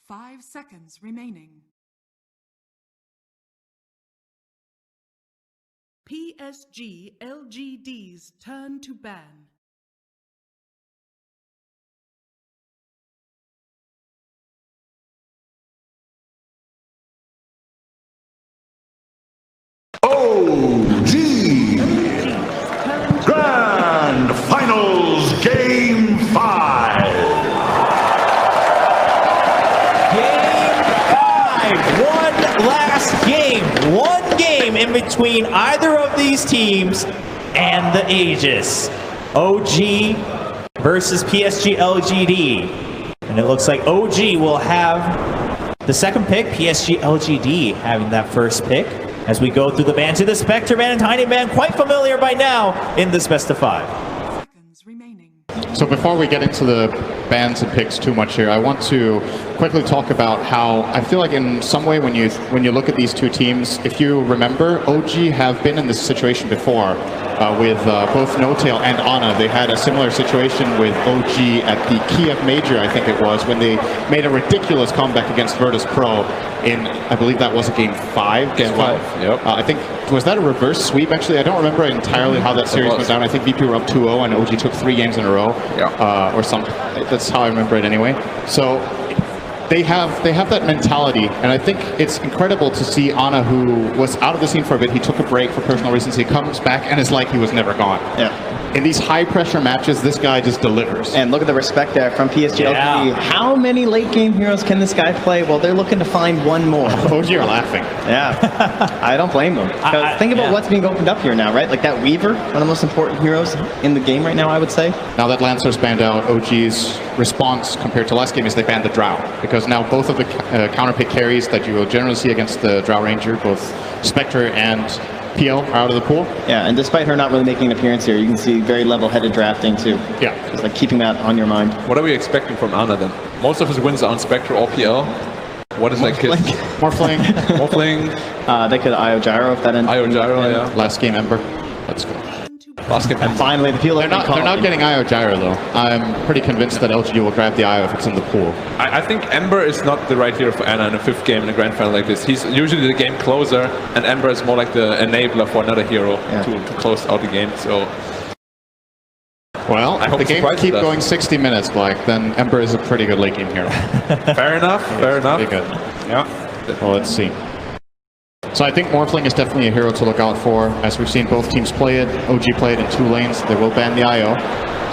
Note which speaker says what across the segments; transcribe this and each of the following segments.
Speaker 1: 5 seconds remaining. PSG LGD's turn to ban.
Speaker 2: OG Grand Finals Game 5.
Speaker 3: Game 5. One last game. One game in between either of these teams and the Aegis. OG versus PSG LGD. And it looks like OG will have the second pick, PSG LGD having that first pick. As we go through the band to the Spectre band and Tiny band, quite familiar by now in this best of 5.
Speaker 1: Seconds remaining.
Speaker 4: So before we get into the bans and picks too much here, I want to quickly talk about how I feel like in some way when you look at these two teams, if you remember, OG have been in this situation before with both No-Tail and Ana. They had a similar situation with OG at the Kiev Major, I think it was, when they made a ridiculous comeback against Virtus Pro in, I believe that was a game 5.
Speaker 5: Game 5, yep.
Speaker 4: I think, was that a reverse sweep actually? I don't remember entirely how that series went down. I think VP were up 2-0 and OG took 3 games in a row.
Speaker 5: Yeah.
Speaker 4: Or something. That's how I remember it anyway. So they have that mentality, and I think it's incredible to see Ana, who was out of the scene for a bit. He took a break for personal reasons. He comes back and it's like he was never gone.
Speaker 6: Yeah.
Speaker 4: In these high pressure matches, this guy just delivers.
Speaker 6: And look at the respect there from PSG LGD. How many late game heroes can this guy play? Well, they're looking to find one more.
Speaker 4: OG are laughing.
Speaker 6: Yeah. I don't blame them. Think about what's being opened up here now, right? Like that Weaver, one of the most important heroes in the game right now, I would say.
Speaker 4: Now that Lancer's banned out, OG's response compared to last game is they banned the Drow. Because now both of the counterpick carries that you will generally see against the Drow Ranger, both Spectre and PL are out of the pool.
Speaker 6: Yeah, and despite her not really making an appearance here, you can see very level-headed drafting too.
Speaker 4: Yeah.
Speaker 6: Just like keeping that on your mind.
Speaker 5: What are we expecting from Ana then? Most of his wins are on Spectre or PL. What is that kid?
Speaker 4: Morphling.
Speaker 5: Morphling.
Speaker 6: They could IO Gyro if that ends.
Speaker 5: IO Gyro, yeah.
Speaker 4: Last game Ember. Let's go.
Speaker 5: Last game.
Speaker 6: And finally, the PL
Speaker 4: They're not getting IO Gyro though. I'm pretty convinced that LGD will grab the IO if it's in the pool.
Speaker 5: I think Ember is not the right hero for Ana in a 5th game in a grand final like this. He's usually the game closer, and Ember is more like the enabler for another hero to close out the game. So,
Speaker 4: well, if the game keep going 60 minutes, Black, then Ember is a pretty good late game hero.
Speaker 5: Fair enough. Fair enough.
Speaker 4: Pretty good.
Speaker 5: Yeah.
Speaker 4: Well, let's see. So I think Morphling is definitely a hero to look out for. As we've seen both teams play it, OG play it in 2 lanes. They will ban the IO.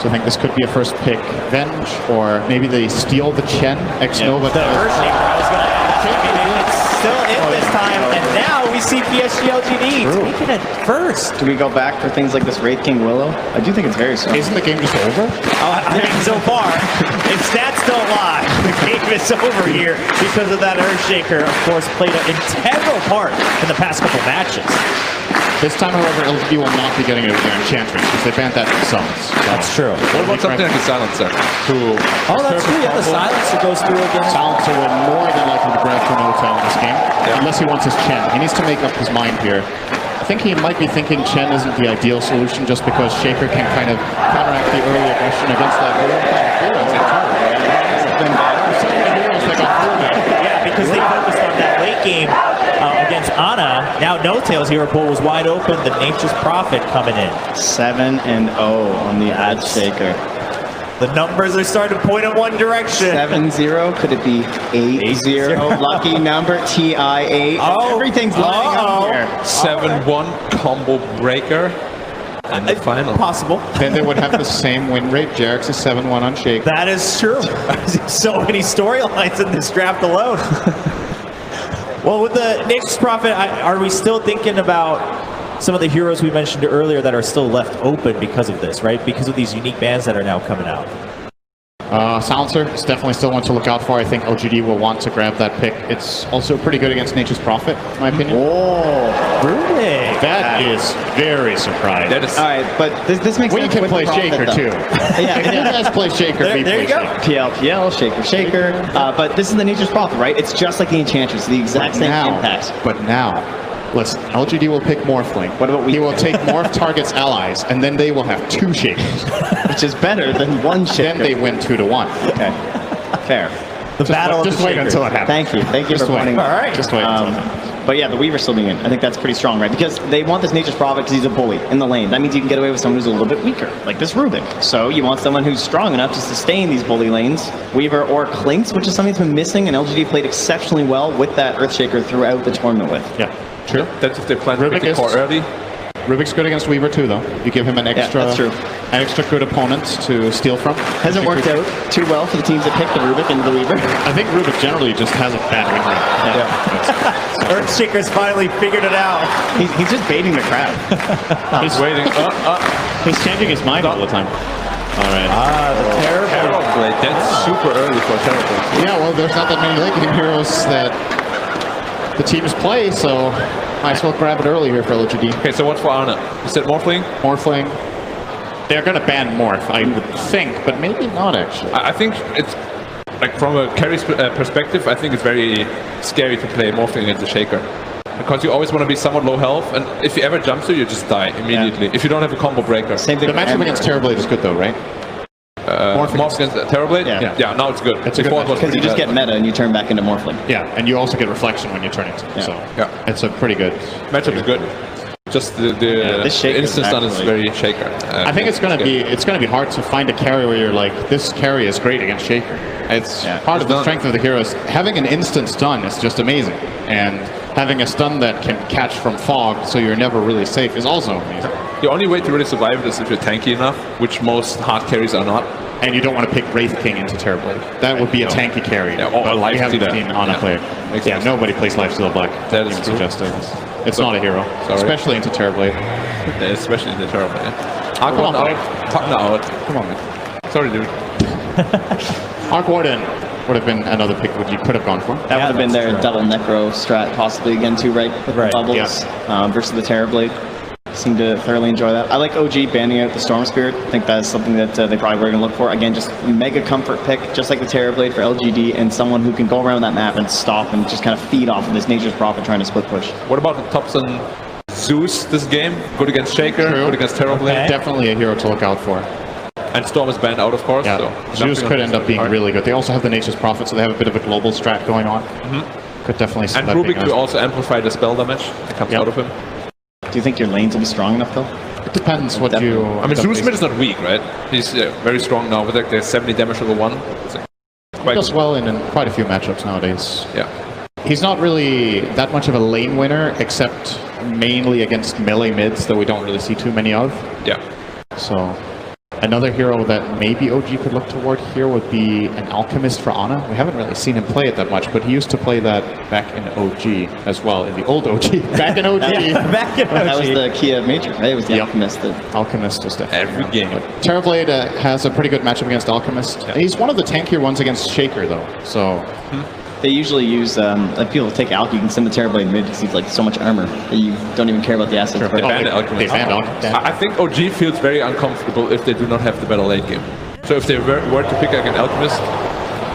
Speaker 4: So I think this could be a first pick Venge, or maybe they steal the Chen X-Nova.
Speaker 3: The Earthshaker, I was going to ask. It's still in this time, and now we see PSG LGD taking it first.
Speaker 6: Do we go back for things like this Wraith King Willow? I do think it's very strong.
Speaker 4: Isn't the game just over?
Speaker 3: I mean, so far, if stats don't lie, the game is over here because of that Earthshaker, of course, played an integral part in the past couple matches.
Speaker 4: This time, however, LGD will not be getting it with their Enchantress because they banned that themselves. So.
Speaker 3: That's true.
Speaker 5: What about something like a Silencer?
Speaker 3: Oh, that's true. Yeah, the Silencer goes through again.
Speaker 4: Silencer will more than likely to grab for No-Tail in this game, unless he wants his Chen. He needs to make up his mind here. I think he might be thinking Chen isn't the ideal solution just because Shaker can kind of counteract the early aggression against that
Speaker 3: Yeah, because they focused on that late game against Ana. Now No-Tail's hero pool was wide open. The Nature's Prophet coming in.
Speaker 6: 7-0 on the Earthshaker.
Speaker 3: The numbers are starting to point in one direction.
Speaker 6: 7-0. Could it be 8-0? Lucky number TI8.
Speaker 3: Oh,
Speaker 6: everything's lining up here.
Speaker 5: 7-1 combo breaker. And the final.
Speaker 3: Possible.
Speaker 4: Then they would have the same win rate. Jarek's is 7-1 on Shake.
Speaker 3: That is true. So many storylines in this draft alone. Well, with the Nature's Prophet, are we still thinking about some of the heroes we mentioned earlier that are still left open because of this, right? Because of these unique bans that are now coming out.
Speaker 4: Silencer is definitely still one to look out for. I think OGD will want to grab that pick. It's also pretty good against Nature's Prophet, in my opinion.
Speaker 3: Oh, really?
Speaker 4: That is very surprising.
Speaker 5: That is.
Speaker 6: All right, but this makes sense.
Speaker 4: We can play Shaker too.
Speaker 6: Yeah,
Speaker 4: if you guys play Shaker,
Speaker 3: there you go.
Speaker 6: PL, Shaker. But this is the Nature's Prophet, right? It's just like the Enchantress, the exact same impact.
Speaker 4: But now, listen, LGD will pick Morphling.
Speaker 6: What about
Speaker 4: He will take Morph target's allies, and then they will have 2 Shakers.
Speaker 6: Which is better than 1 Shaker.
Speaker 4: Then they win 2-1.
Speaker 6: Okay, fair.
Speaker 3: The battle of
Speaker 4: Just
Speaker 3: the
Speaker 4: wait
Speaker 3: Shakers.
Speaker 4: until it happens.
Speaker 6: Thank you
Speaker 4: Just
Speaker 6: for
Speaker 4: wait.
Speaker 6: pointing.
Speaker 3: All right.
Speaker 4: Just wait until it happens.
Speaker 6: But yeah, the Weaver still being in. I think that's pretty strong, right? Because they want this Nature's Prophet because he's a bully in the lane. That means you can get away with someone who's a little bit weaker, like this Rubik. So you want someone who's strong enough to sustain these bully lanes. Weaver or Clinks, which is something that's been missing, and LGD played exceptionally well with that Earthshaker throughout the tournament with.
Speaker 4: Yeah, true.
Speaker 5: That's if they plan to
Speaker 4: Rubik
Speaker 5: pick the
Speaker 4: is-
Speaker 5: core early.
Speaker 4: Rubik's good against Weaver too, though. You give him an extra,
Speaker 6: that's true.
Speaker 4: an extra good opponent to steal from.
Speaker 6: Hasn't worked out too well for the teams that picked the Rubik into the Weaver.
Speaker 4: I think Rubik generally just has a bad win rate.
Speaker 3: Earthshaker's finally figured it out.
Speaker 6: He's just baiting the crowd.
Speaker 4: He's
Speaker 5: Waiting.
Speaker 4: He's changing his mind all the time. All right.
Speaker 3: The terrible.
Speaker 5: Terror Blade. That's super early for Terror Blade.
Speaker 4: Yeah, well, there's not that many late game heroes that the teams play, so might as well grab it early here for LGD.
Speaker 5: Okay, so what for Arna? You said Morphling?
Speaker 4: Morphling. They're going to ban Morph, I would think, but maybe not actually.
Speaker 5: I think it's like from a carry perspective. I think it's very scary to play Morphling against a Shaker because you always want to be somewhat low health, and if you ever jump to, you just die immediately. If you don't have a combo breaker.
Speaker 6: Same thing.
Speaker 4: The matchup against Terrorblade is good though, right?
Speaker 5: Morph against Terrorblade?
Speaker 6: Yeah.
Speaker 5: Now it's good.
Speaker 4: It's a good
Speaker 5: Before it was
Speaker 6: Because you
Speaker 5: pretty
Speaker 6: just
Speaker 5: bad.
Speaker 6: get meta and you turn back into Morphling.
Speaker 4: Yeah, and you also get reflection when you turn it.
Speaker 6: Yeah.
Speaker 4: So
Speaker 5: Yeah.
Speaker 4: it's a pretty good
Speaker 5: Matchup is good. Just the
Speaker 6: this Shaker
Speaker 5: instance on is
Speaker 6: actually-
Speaker 5: very Shaker.
Speaker 4: I think it's gonna be hard to find a carry where you're like, this carry is great against Shaker. It's part of the strength of the heroes. Having an instant stun is just amazing, and having a stun that can catch from fog, so you're never really safe, is also amazing.
Speaker 5: The only way to really survive it is if you're tanky enough, which most hard carries are not.
Speaker 4: And you don't want to pick Wraith King into Terrorblade. That would be a tanky carry.
Speaker 5: Yeah, or
Speaker 4: but
Speaker 5: Life
Speaker 4: we haven't
Speaker 5: Stealer.
Speaker 4: seen Ana
Speaker 5: Yeah.
Speaker 4: play it.
Speaker 5: Makes
Speaker 4: Yeah,
Speaker 5: sense.
Speaker 4: nobody plays Lifesteal Black.
Speaker 5: That is
Speaker 4: even
Speaker 5: true.
Speaker 4: suggested. It's not a hero,
Speaker 5: Sorry.
Speaker 4: especially into Terrorblade.
Speaker 5: Especially in the Terrorblade.
Speaker 4: Come on,
Speaker 5: out.
Speaker 4: Mike.
Speaker 5: Partner out.
Speaker 4: Come on, man.
Speaker 5: Sorry, dude.
Speaker 4: Arc Warden would have been another pick that you could have gone for.
Speaker 6: That would have been their double Necro strat possibly again too, right? With
Speaker 3: Right,
Speaker 6: the bubbles versus the Terrorblade. Seem to thoroughly enjoy that. I like OG banning out the Storm Spirit. I think that's something that they probably were going to look for. Again, just mega comfort pick, just like the Terrorblade for LGD, and someone who can go around that map and stop and just kind of feed off of this Nature's Prophet trying to split push.
Speaker 5: What about the Thompson Zeus this game? Good against Shaker,
Speaker 4: True.
Speaker 5: good against Terrorblade.
Speaker 4: Definitely a hero to look out for.
Speaker 5: And Storm is banned out, of course.
Speaker 4: Yeah,
Speaker 5: So
Speaker 4: Zeus
Speaker 5: jumping
Speaker 4: could
Speaker 5: on
Speaker 4: end
Speaker 5: this
Speaker 4: up being
Speaker 5: hard.
Speaker 4: really good. They also have the Nature's Prophet, so they have a bit of a global strat going on. Could definitely see
Speaker 5: And
Speaker 4: that being
Speaker 5: Rubik
Speaker 4: nice.
Speaker 5: could also amplify the spell damage that comes
Speaker 4: Yep.
Speaker 5: out of him.
Speaker 6: Do you think your lanes will be strong enough though?
Speaker 4: It depends what
Speaker 6: Definitely.
Speaker 4: you...
Speaker 5: I mean, Zeus Smith is not weak, right? He's very strong now with like the 70 damage over 1. It's quite
Speaker 4: does
Speaker 5: good.
Speaker 4: well in quite a few matchups nowadays.
Speaker 5: Yeah.
Speaker 4: He's not really that much of a lane winner, except mainly against melee mids that we don't really see too many of.
Speaker 5: Yeah.
Speaker 4: So another hero that maybe OG could look toward here would be an Alchemist for Ana. We haven't really seen him play it that much, but he used to play that back in OG as well, in the old OG. Back in OG.
Speaker 3: Back in
Speaker 6: That was the Kia Major, right? It was the
Speaker 4: Yep.
Speaker 6: Alchemist that
Speaker 4: Alchemist is definitely
Speaker 5: Every game.
Speaker 4: Terrorblade has a pretty good matchup against Alchemist. He's one of the tankier ones against Shaker, though. So
Speaker 6: they usually use, like people take Alch, you can send the Terrorblade mid because he's like so much armor that you don't even care about the assets.
Speaker 4: Sure.
Speaker 6: But
Speaker 4: Oh,
Speaker 5: banned
Speaker 4: they
Speaker 5: Alchemist.
Speaker 4: banned Alchemist.
Speaker 5: I think OG feels very uncomfortable if they do not have the better late game. So if they were to pick like an Alchemist,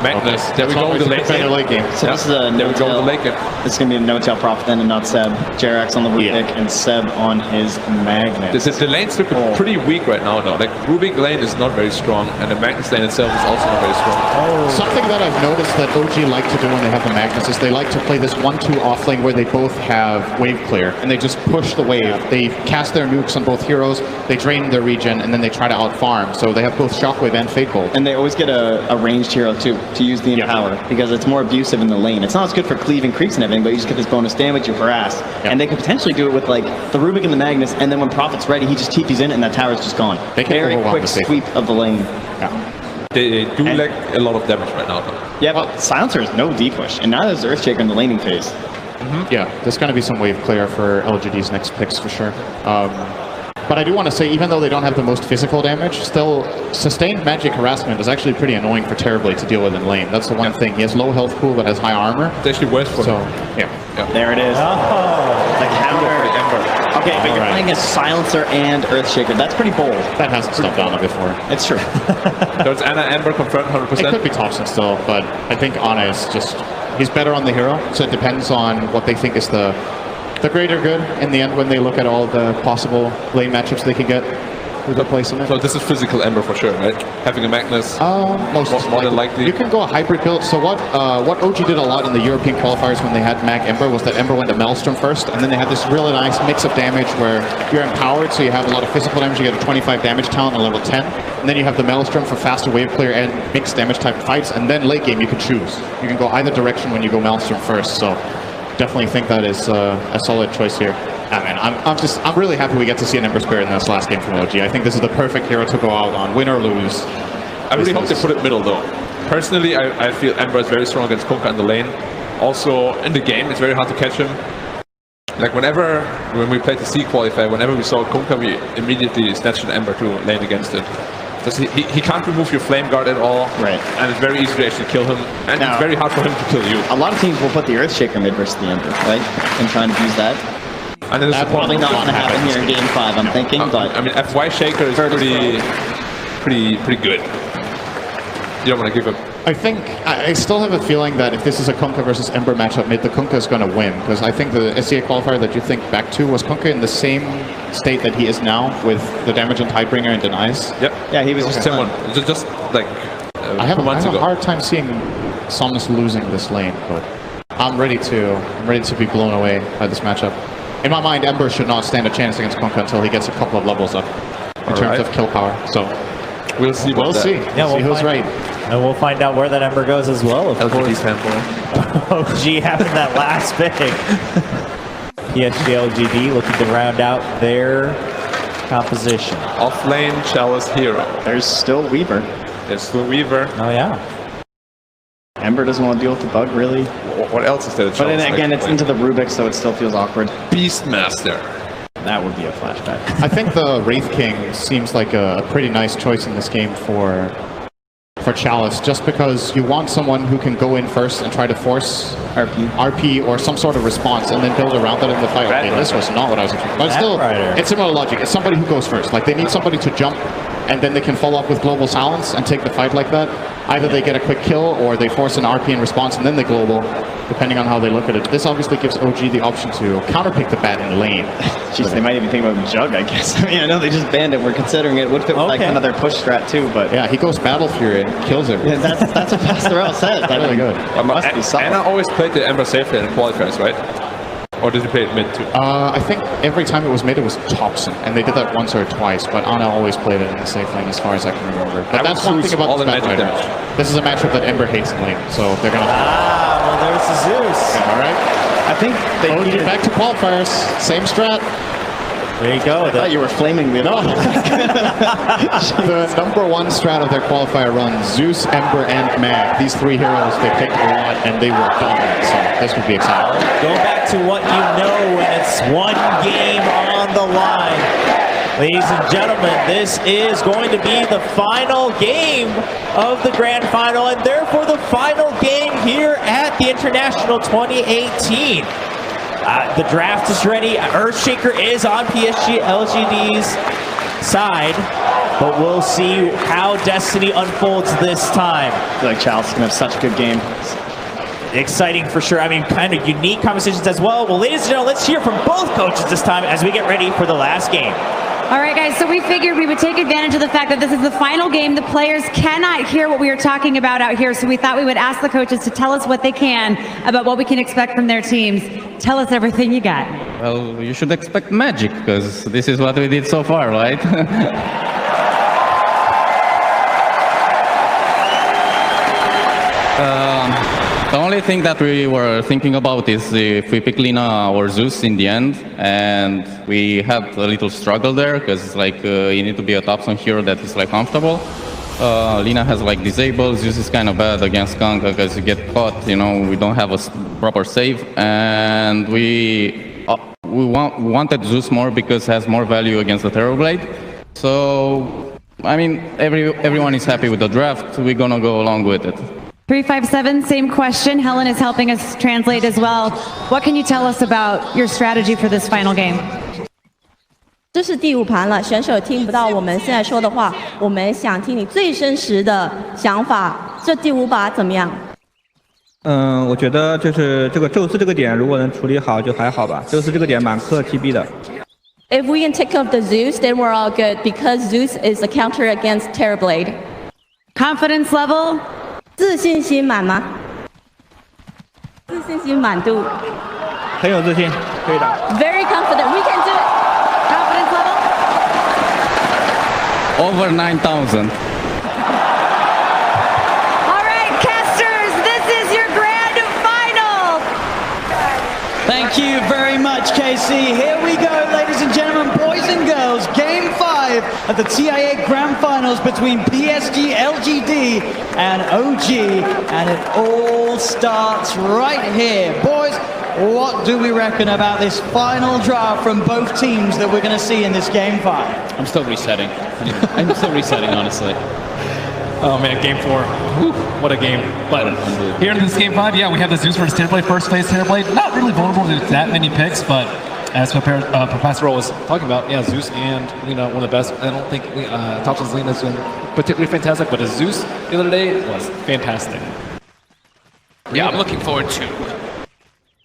Speaker 5: Magnus, there we
Speaker 4: That's
Speaker 5: go with
Speaker 4: always
Speaker 5: the
Speaker 4: a
Speaker 5: late
Speaker 4: better
Speaker 5: game.
Speaker 4: late game.
Speaker 6: So this is a
Speaker 5: There we go with the late game.
Speaker 6: This is going to be a no-tail Prophet then and not Seb. Jerax on the Rubik
Speaker 4: Yeah.
Speaker 6: and Seb on his Magnus.
Speaker 5: The lanes look pretty weak right now, though. Like, Rubik lane is not very strong, and the Magnus lane itself is also not very strong.
Speaker 4: Something that I've noticed that OG like to do when they have the Magnus is they like to play this 1-2 off lane where they both have wave clear, and they just push the wave. They cast their nukes on both heroes, they drain their regen, and then they try to out-farm. So they have both Shockwave and Fate Bolt.
Speaker 6: And they always get a ranged hero too to use the
Speaker 4: Yeah.
Speaker 6: Empower because it's more abusive in the lane. It's not as good for cleaving creeps and everything, but you just get this bonus damage, you harass.
Speaker 4: Yeah.
Speaker 6: And they could potentially do it with like the Rubik and the Magnus, and then when Prophet's ready, he just TP's in it and that tower's just gone.
Speaker 4: They can
Speaker 6: Very
Speaker 4: overwhelm
Speaker 6: quick
Speaker 4: the safe.
Speaker 6: sweep of the lane.
Speaker 4: Yeah.
Speaker 5: They do lack a lot of damage right now, though.
Speaker 6: Yeah, but Silencer is no D-push, and neither is Earthshaker in the laning phase.
Speaker 4: Yeah, there's going to be some wave clear for LGD's next picks for sure. But I do want to say, even though they don't have the most physical damage, still sustained magic harassment is actually pretty annoying for Terrorblade to deal with in lane. That's the one thing. He has low health pool but has high armor.
Speaker 5: It's actually worse for
Speaker 4: So,
Speaker 5: them.
Speaker 4: yeah.
Speaker 6: There it is. The counter. Okay, but you're
Speaker 4: Alright.
Speaker 6: playing a Silencer and Earthshaker. That's pretty bold.
Speaker 4: That hasn't stopped Ana before.
Speaker 6: It's true.
Speaker 5: So it's Anna Amber confirmed
Speaker 4: It could
Speaker 5: 100%.
Speaker 4: be Thompson still, but I think Ana is just... He's better on the hero, so it depends on what they think is the greater good in the end when they look at all the possible lane matchups they can get. with the placement.
Speaker 5: So this is physical Ember for sure, right? Having a Magnus, more than likely.
Speaker 4: You can go a hybrid build. So what OG did a lot in the European qualifiers when they had Mag Ember was that Ember went to Maelstrom first, and then they had this really nice mix of damage where you're empowered, so you have a lot of physical damage. You get a 25 damage talent at level 10, and then you have the Maelstrom for faster wave clear and mixed damage type fights, and then late game you can choose. You can go either direction when you go Maelstrom first. So definitely think that is a solid choice here. I'm really happy we get to see an Ember Spirit in this last game from OG. I think this is the perfect hero to go out on, win or lose.
Speaker 5: I really hope they put it middle though. Personally, I feel Ember is very strong against Kunkka in the lane. Also, in the game, it's very hard to catch him. Like when we played the C qualifier, whenever we saw Kunkka, we immediately snatched an Ember to lane against it. Because he can't remove your Flame Guard at all,
Speaker 6: right? And
Speaker 5: it's very easy to actually kill him, and it's very hard for him to kill you.
Speaker 6: A lot of teams will put the Earthshaker mid versus the Ember, right? And trying to use that.
Speaker 5: And then
Speaker 6: that's probably not going to happen here in Game 5, I'm thinking. But
Speaker 5: I mean, FY Shaker is pretty good. You don't want to give up.
Speaker 4: I still have a feeling that if this is a Kunkka versus Ember matchup mid, the Kunkka is going to win. Because I think the SCA qualifier that you think back to was Kunkka in the same state that he is now with the damage on Tidebringer and denies.
Speaker 5: Yep.
Speaker 6: Yeah, he was
Speaker 5: just someone. Just like
Speaker 4: I have a hard time seeing Somnus losing this lane, but I'm ready to be blown away by this matchup. In my mind, Ember should not stand a chance against Kunkka until he gets a couple of levels up in terms of kill power. So
Speaker 5: we'll see.
Speaker 4: We'll see.
Speaker 3: Yeah,
Speaker 4: we'll see who's right.
Speaker 3: And we'll find out where that Ember goes as well. Of
Speaker 5: LGD fanboy.
Speaker 3: OG having that last pick. PSG LGD looking to round out their composition.
Speaker 5: Off lane, Chalice hero.
Speaker 6: There's still Weaver.
Speaker 5: There's still Weaver.
Speaker 3: Oh yeah.
Speaker 6: Ember doesn't want to deal with the bug, really.
Speaker 5: What else is there?
Speaker 6: But then again, it's into the Rubik, so it still feels awkward.
Speaker 5: Beastmaster.
Speaker 6: That would be a flashback.
Speaker 4: I think the Wraith King seems like a pretty nice choice in this game for Chalice, just because you want someone who can go in first and try to force RP or some sort of response and then build around that in the fight. Okay, this was not what I was expecting. But still, it's similar logic. It's somebody who goes first. Like, they need somebody to jump and then they can follow up with Global Silence and take the fight like that. Either they get a quick kill or they force an RP in response and then they global, depending on how they look at it. This obviously gives OG the option to counterpick the bat in lane.
Speaker 6: Jeez, they might even think about Jug, I guess. I mean, I know they just banned it. We're considering it. Would fit with like another push strat too, but
Speaker 4: yeah, he goes Battle Fury and kills him.
Speaker 6: Yeah, that's what Pastoral says. That's
Speaker 4: really good.
Speaker 6: Must be solid.
Speaker 5: Anna always played the Ember safe lane in qualifiers, right? Or did he play it mid too?
Speaker 4: I think every time it was mid, it was Thompson, and they did that once or twice. But Anna always played it in the safe lane, as far as I can remember. But that's one thing about this matchup. This is a matchup that Ember hates in lane, so they're gonna.
Speaker 3: Well, there's the Zeus.
Speaker 4: Yeah, all right.
Speaker 6: I think they
Speaker 4: needed back to qualifiers. Same strat.
Speaker 3: There you go.
Speaker 6: I thought you were flaming me.
Speaker 4: No. The #1 strat of their qualifier run, Zeus, Ember, and Mag. These three heroes they picked a lot, and they were dominant. So this would be exciting.
Speaker 3: Go back to what you know when it's one game on the line. Ladies and gentlemen, this is going to be the final game of the grand final, and therefore the final game here at the International 2018. The draft is ready. Earthshaker is on PSG LGD's side, but we'll see how Destiny unfolds this time.
Speaker 6: I feel like Chalice is going to have such a good game.
Speaker 3: Exciting for sure. I mean, kind of unique conversations as well. Well, ladies and gentlemen, let's hear from both coaches this time as we get ready for the last game.
Speaker 7: All right, guys, so we figured we would take advantage of the fact that this is the final game. The players cannot hear what we are talking about out here, so we thought we would ask the coaches to tell us what they can about what we can expect from their teams. Tell us everything you got.
Speaker 8: Well, you should expect magic, because this is what we did so far, right? The only thing that we were thinking about is if we pick Lina or Zeus in the end, and we had a little struggle there because like you need to be a top zone hero that is like comfortable. Lina has like disable, Zeus is kind of bad against Kunkka because you get caught, you know, we don't have a proper save, and we wanted Zeus more because it has more value against the Terrorblade. So, I mean, everyone is happy with the draft, we're gonna go along with it.
Speaker 7: 357, same question. Helen is helping us translate as well. What can you tell us about your strategy for this final game?
Speaker 9: 这是第5盘了，选手听不到我们现在说的话，我们想听你最真实的想法。这第5把怎么样？
Speaker 10: 我觉得就是这个宙斯这个点，如果能处理好就还好吧。宙斯这个点蛮克 TB 的。
Speaker 9: If we can take off the Zeus, then we're all good because Zeus is a counter against Terrorblade.
Speaker 7: Confidence level?
Speaker 9: 自信心满吗？自信心满度。
Speaker 10: 很有自信，可以的。
Speaker 9: Very confident. We can do it.
Speaker 7: Confidence level?
Speaker 8: Over 9,000.
Speaker 7: All right, casters, this is your grand final.
Speaker 11: Thank you very much, KC. Here we go, ladies and gentlemen, boys and girls. Game 5 of the TIA Grand Finals between PSG, LGD, and OG. And it all starts right here. Boys, what do we reckon about this final draw from both teams that we're going to see in this Game 5?
Speaker 12: I'm still resetting. I'm still resetting, honestly.
Speaker 13: Oh man, Game 4. Whew, what a game. But here in this Game 5, yeah, we have the Zeus versus Terrorblade, first phase Terrorblade. Not really vulnerable to that many picks, but as Professor Roll was talking about, yeah, Zeus and Lina, one of the best. I don't think Thompson's Lina has been particularly fantastic, but his Zeus the other day was fantastic.
Speaker 14: Yeah, I'm looking forward to,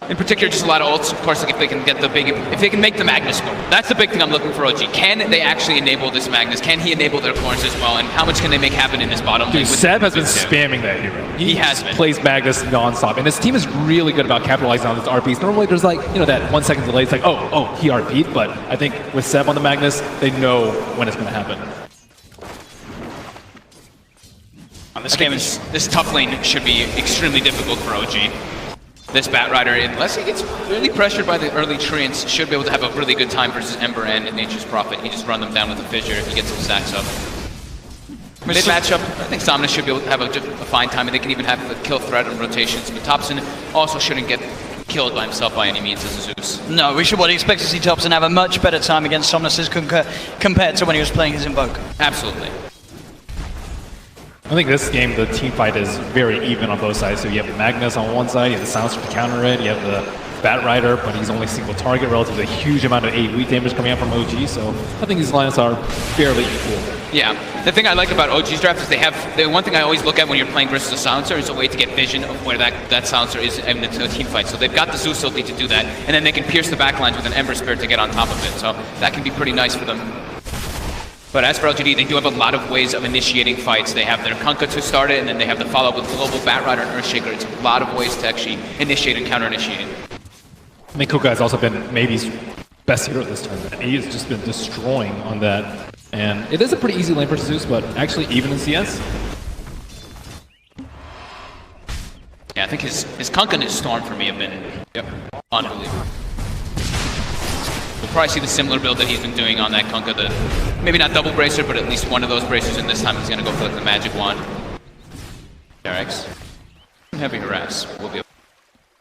Speaker 14: in particular, just a lot of ults. Of course, like if they can get if they can make the Magnus go. That's the big thing I'm looking for, OG. Can they actually enable this Magnus? Can he enable their corners as well? And how much can they make happen in this bottom lane?
Speaker 13: Dude, Seb has been spamming that hero.
Speaker 14: He has been.
Speaker 13: Plays Magnus nonstop, and his team is really good about capitalizing on his RPs. Normally, there's like, you know, that 1 second delay. It's like, oh, he RP'd, but I think with Seb on the Magnus, they know when it's going to happen.
Speaker 14: This top lane should be extremely difficult for OG. This Batrider, unless he gets really pressured by the early treants, should be able to have a really good time versus Ember and Nature's Prophet. He just run them down with a fissure if he gets some stacks up. Mid matchup, I think Somnus should be able to have a fine time, and they can even have the kill threat on rotations. But Thompson also shouldn't get killed by himself by any means as a Zeus.
Speaker 11: No, we should expect to see Thompson have a much better time against Somnus compared to when he was playing his Invoke.
Speaker 14: Absolutely.
Speaker 13: I think this game, the team fight is very even on both sides. So you have the Magnus on one side, you have the Silencer to counter it, you have the Batrider, but he's only single target relative to a huge amount of AoE damage coming out from OG. So I think these lineups are fairly equal.
Speaker 14: Yeah, the thing I like about OG's draft is they have, the one thing I always look at when you're playing versus a Silencer is a way to get vision of where that Silencer is in the team fight. So they've got the Zeus ability to do that, and then they can pierce the backlines with an Ember Spirit to get on top of it. So that can be pretty nice for them. But as for LGD, they do have a lot of ways of initiating fights. They have their Kunkka to start it, and then they have the follow-up with Global Batrider and Earthshaker. It's a lot of ways to actually initiate and counter-initiate.
Speaker 13: I mean, Kunkka has also been maybe's best hero this tournament. He has just been destroying on that. And it is a pretty easy lane for Zeus, but actually even in CS.
Speaker 14: Yeah, I think his Kunkka and his Storm for me have been unbelievable. We'll probably see the similar build that he's been doing on that Kunkka, maybe not double bracer, but at least one of those bracers, and this time he's going to go for like the magic wand. Derek's heavy harass will be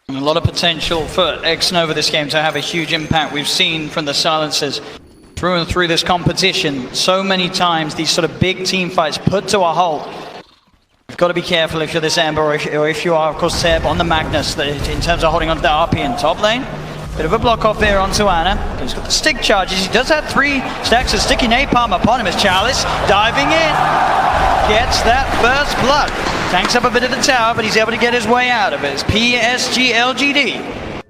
Speaker 11: And a lot of potential for X-Nova this game to have a huge impact. We've seen from the Silencers through and through this competition so many times these sort of big team fights put to a halt. You've got to be careful if you're this Ember or if you are, of course, Seb on the Magnus in terms of holding on to the RP in top lane. Bit of a block off there onto Ana. He's got the stick charges. He does have 3 stacks of sticky napalm upon him as Chalice diving in. Gets that first blood. Tanks up a bit of the tower, but he's able to get his way out of it. It's PSG LGD.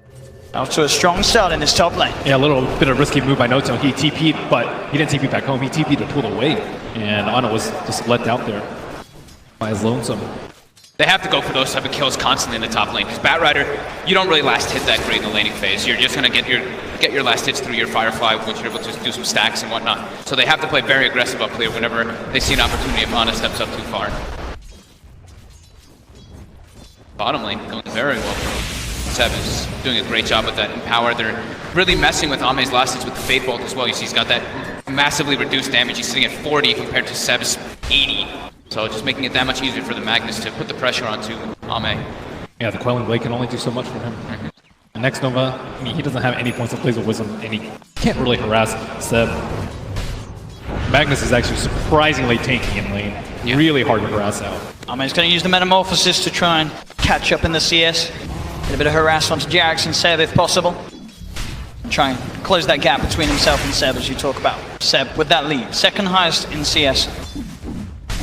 Speaker 11: Off to a strong start in this top lane.
Speaker 13: Yeah, a little bit of risky move by Noto. He TP'd, but he didn't TP back home. He TP'd to pull away. And Ana was just let out there by his lonesome.
Speaker 14: They have to go for those type of kills constantly in the top lane, because Batrider, you don't really last hit that great in the laning phase. You're just going to get your last hits through your Firefly, which you're able to do some stacks and whatnot. So they have to play very aggressive up clear whenever they see an opportunity if Ana steps up too far. Bottom lane going very well. Seb is doing a great job with that Empower. They're really messing with Ame's last hits with the Fade Bolt as well. You see he's got that massively reduced damage. He's sitting at 40 compared to Seb's 80. So just making it that much easier for the Magnus to put the pressure onto Ame.
Speaker 13: Yeah, the Quelling Blade can only do so much for him. And next Nova, I mean, he doesn't have any points of plays of wisdom, and he can't really harass Seb. Magnus is actually surprisingly tanky in lane. Yeah. Really hard to harass out.
Speaker 11: Ame's going to use the Metamorphosis to try and catch up in the CS. Get a bit of harass onto Jax and Seb if possible. And try and close that gap between himself and Seb as you talk about. Seb with that lead. Second highest in CS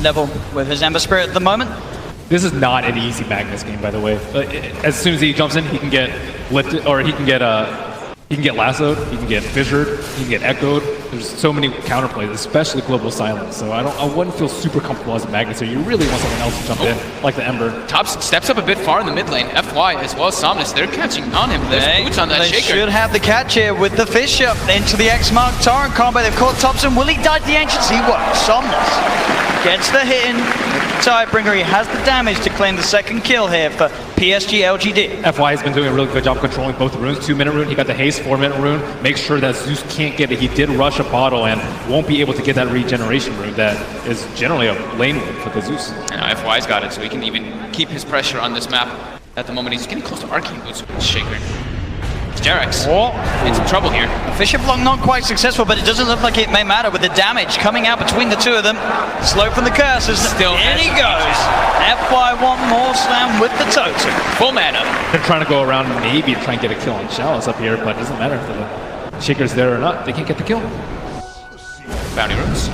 Speaker 11: level with his Ember Spirit at the moment.
Speaker 13: This is not an easy Magnus game, by the way. As soon as he jumps in, he can get lifted, or he can He can get lassoed, he can get fissured, he can get echoed. There's so many counterplays, especially Global Silence. So I wouldn't feel super comfortable as a Magnus here. You really want someone else to jump in, like the Ember.
Speaker 14: Tops steps up a bit far in the mid lane. FY as well as Somnus, they're catching on him. There's boots on that
Speaker 11: they
Speaker 14: shaker.
Speaker 11: should have the catch here with the fish up into the X-Mark Torrent combo. They've caught Thompson. Will he dodge the Ancients? He won't. Somnus gets the hit in. Tidebringer, he has the damage to claim the second kill here for PSG LGD.
Speaker 13: FY has been doing a really good job controlling both runes. 2-minute rune, he got the haste. 4-minute rune. Make sure that Zeus can't get it. He did rush a bottle and won't be able to get that regeneration rune that is generally a lane win for the Zeus.
Speaker 14: And FY's got it, so he can even keep his pressure on this map. At the moment, he's getting close to Arcane Boots with his shaker. Jerax in some trouble here.
Speaker 11: A Fisher block not quite successful, but it doesn't look like it may matter with the damage coming out between the two of them. Slow from the curses.
Speaker 14: Still
Speaker 11: in he goes. FY one more slam with the totem.
Speaker 14: Full mana.
Speaker 13: They're trying to go around maybe try and get a kill on Chalice up here, but it doesn't matter if the shaker's there or not. They can't get the kill.
Speaker 14: Bounty runes.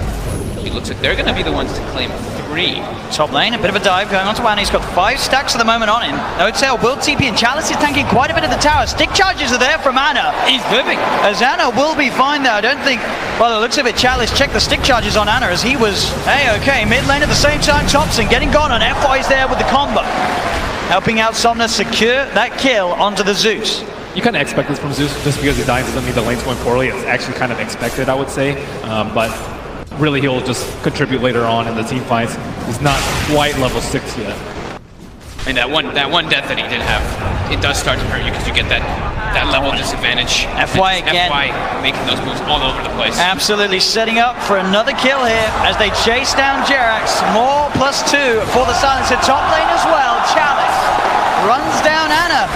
Speaker 14: It looks like they're going to be the ones to claim 3.
Speaker 11: Top lane, a bit of a dive going on to Anna. He's got 5 stacks at the moment on him. No tail, will TP, and Chalice is tanking quite a bit of the tower. Stick charges are there from Anna.
Speaker 14: He's living.
Speaker 11: As Anna will be fine there. I don't think, by the looks of it, Chalice checked the stick charges on Anna as he was A-okay. Mid lane at the same time, Thompson getting gone, and FY's there with the combo. Helping out Somnus secure that kill onto the Zeus.
Speaker 13: You kind of expect this from Zeus, just because he's dying doesn't mean the lane's going poorly. It's actually kind of expected, I would say. But really, he'll just contribute later on in the team fights. He's not quite level 6 yet.
Speaker 14: And that one death that he did have, it does start to hurt you because you get that level disadvantage.
Speaker 11: FY again.
Speaker 14: FY making those moves all over the place.
Speaker 11: Absolutely setting up for another kill here as they chase down Jerax. More +2 for the Silencer. Top lane as well. Chalice runs down Anna.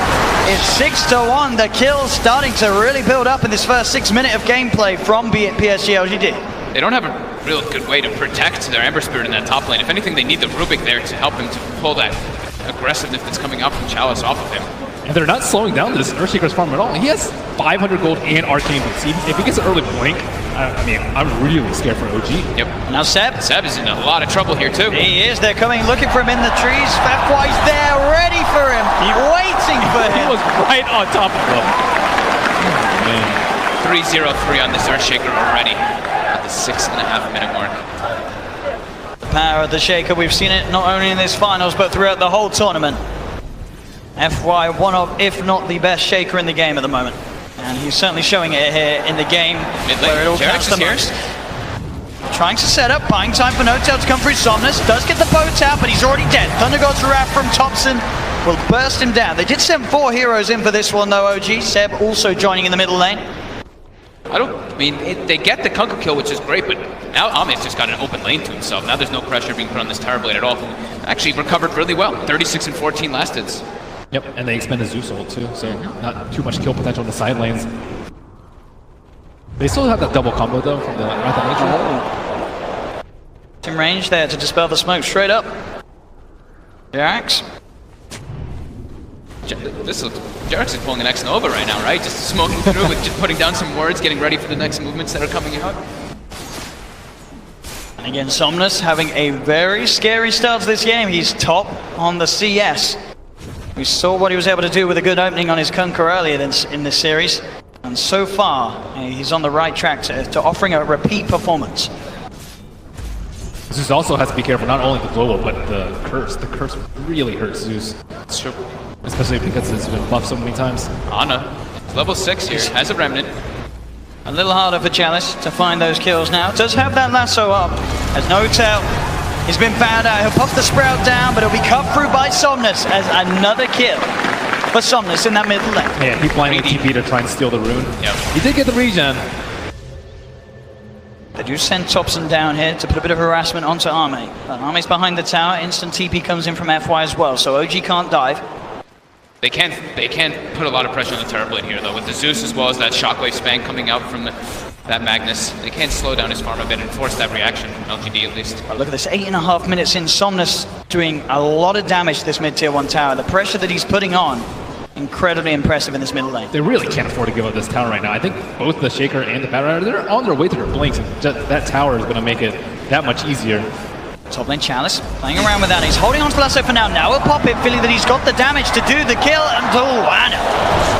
Speaker 11: It's 6-1. The kill's starting to really build up in this first 6 minutes of gameplay from PSG LGD.
Speaker 14: They don't have a real good way to protect their Ember Spirit in that top lane. If anything, they need the Rubik there to help him to pull that aggressiveness that's coming out from Chalice off of him.
Speaker 13: And they're not slowing down this Earthshaker's farm at all. He has 500 gold and Arcane Boots. If he gets an early blink, I mean, I'm really scared for OG.
Speaker 14: Yep.
Speaker 11: Now Seb
Speaker 14: is in a lot of trouble here too.
Speaker 11: He is. They're coming, looking for him in the trees. FY's there, ready for him, waiting for him.
Speaker 13: He was right on top of him.
Speaker 14: Oh, man. 3-0-3 on this Earthshaker already at the 6.5-minute mark.
Speaker 11: The power of the Shaker, we've seen it not only in this finals, but throughout the whole tournament. FY, one of, if not the best Shaker in the game at the moment. And he's certainly showing it here in the game where it all counts the most. Trying to set up, buying time for No-Tail to come through. Somnus does get the boat out, but he's already dead. Thunder God's Wrath from Thompson will burst him down. They did send 4 heroes in for this one though, OG. Seb also joining in the middle lane.
Speaker 14: They get the Kunka kill, which is great, but now Ame's just got an open lane to himself. Now there's no pressure being put on this Tower Blade at all. Actually recovered really well. 36 and 14 last hits.
Speaker 13: Yep, and they expended Zeus ult too, so not too much kill potential on the side lanes. They still have that double combo though from the Wrath of Nature.
Speaker 11: In range there to dispel the smoke straight up. Jerax.
Speaker 14: Jerax is pulling an X Nova right now, right? Just smoking through with just putting down some wards, getting ready for the next movements that are coming out.
Speaker 11: And again, Somnus having a very scary start to this game. He's top on the CS. We saw what he was able to do with a good opening on his Kunka earlier in this series. And so far, he's on the right track to offering a repeat performance.
Speaker 13: Zeus also has to be careful, not only the global, but the curse. The curse really hurts Zeus.
Speaker 14: It's true.
Speaker 13: Especially because it's been buffed so many times.
Speaker 14: Ana, level 6 here, has a Remnant.
Speaker 11: A little harder for Chalice to find those kills now. Does have that lasso up. As No-Tail, he's been found out. He'll puff the Sprout down, but he'll be cut through by Somnus as another kill for Somnus in that middle lane.
Speaker 13: Yeah, he blindly TP to try and steal the rune.
Speaker 14: Yep.
Speaker 13: He did get the regen.
Speaker 11: They do send Thompson down here to put a bit of harassment onto Ame. Ame's behind the tower. Instant TP comes in from FY as well, so OG can't dive.
Speaker 14: They can't put a lot of pressure on the Tower Blade here though, with the Zeus as well as that Shockwave Span coming out from that Magnus. They can't slow down his farm a bit and force that reaction from LGD at least.
Speaker 11: But look at this, 8.5 minutes in. Somnus doing a lot of damage to this mid-tier 1 tower. The pressure that he's putting on, incredibly impressive in this middle lane.
Speaker 13: They really can't afford to give up this tower right now. I think both the Shaker and the Battle Rider, they're on their way to their blinks. And that tower is going to make it that much easier.
Speaker 11: Top lane Chalice playing around with that. He's holding on to Lasso for now. Now he'll pop it, feeling that he's got the damage to do the kill. And Ana.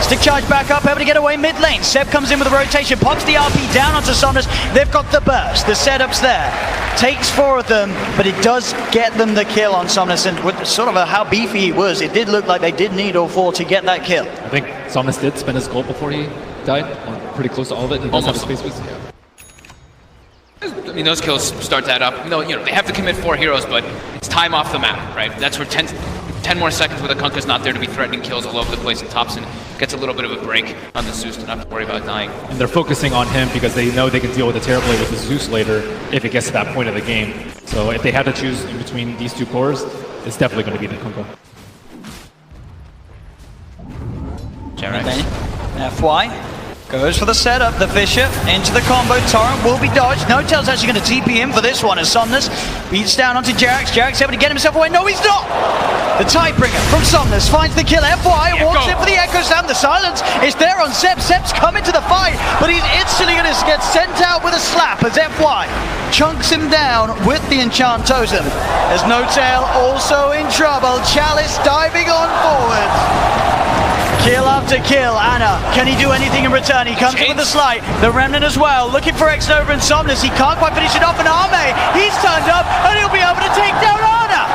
Speaker 11: Stick charge back up, able to get away mid lane. Seb comes in with a rotation, pops the RP down onto Somnus. They've got the burst. The setup's there. Takes 4 of them, but it does get them the kill on Somnus. And with sort of how beefy he was, it did look like they did need all 4 to get that kill.
Speaker 13: I think Somnus did spend his gold before he died. Or pretty close to all of it. He does have his space boost.
Speaker 14: I mean, those kills start that up. You know, they have to commit 4 heroes, but it's time off the map, right? That's where 10 more seconds where the Kunkka's not there to be threatening kills all over the place, and Thompson gets a little bit of a break on the Zeus to not have to worry about dying.
Speaker 13: And they're focusing on him because they know they can deal with the Terrorblade with the Zeus later if it gets to that point of the game. So if they had to choose in between these 2 cores, it's definitely going to be the Kunkka.
Speaker 11: Jerax. FY goes for the setup. The Fisher into the combo. Torrent will be dodged. No-Tail's actually going to TP in for this one as Somnus beats down onto Jerax. Jerax able to get himself away. No, he's not! The Tidebringer from Somnus finds the kill. FY walks in for the Echo Slam. The silence is there on Seb. Seb's coming to the fight, but he's instantly going to get sent out with a slap as FY chunks him down with the Enchant Totem. As No-Tail also in trouble. Chalice diving on forward. Kill after kill. Ana, can he do anything in return? He comes in with the Slight. The Remnant as well, looking for X-Nova and Somnus. He can't quite finish it off, and Arme, he's turned up, and he'll be able to take down Ana!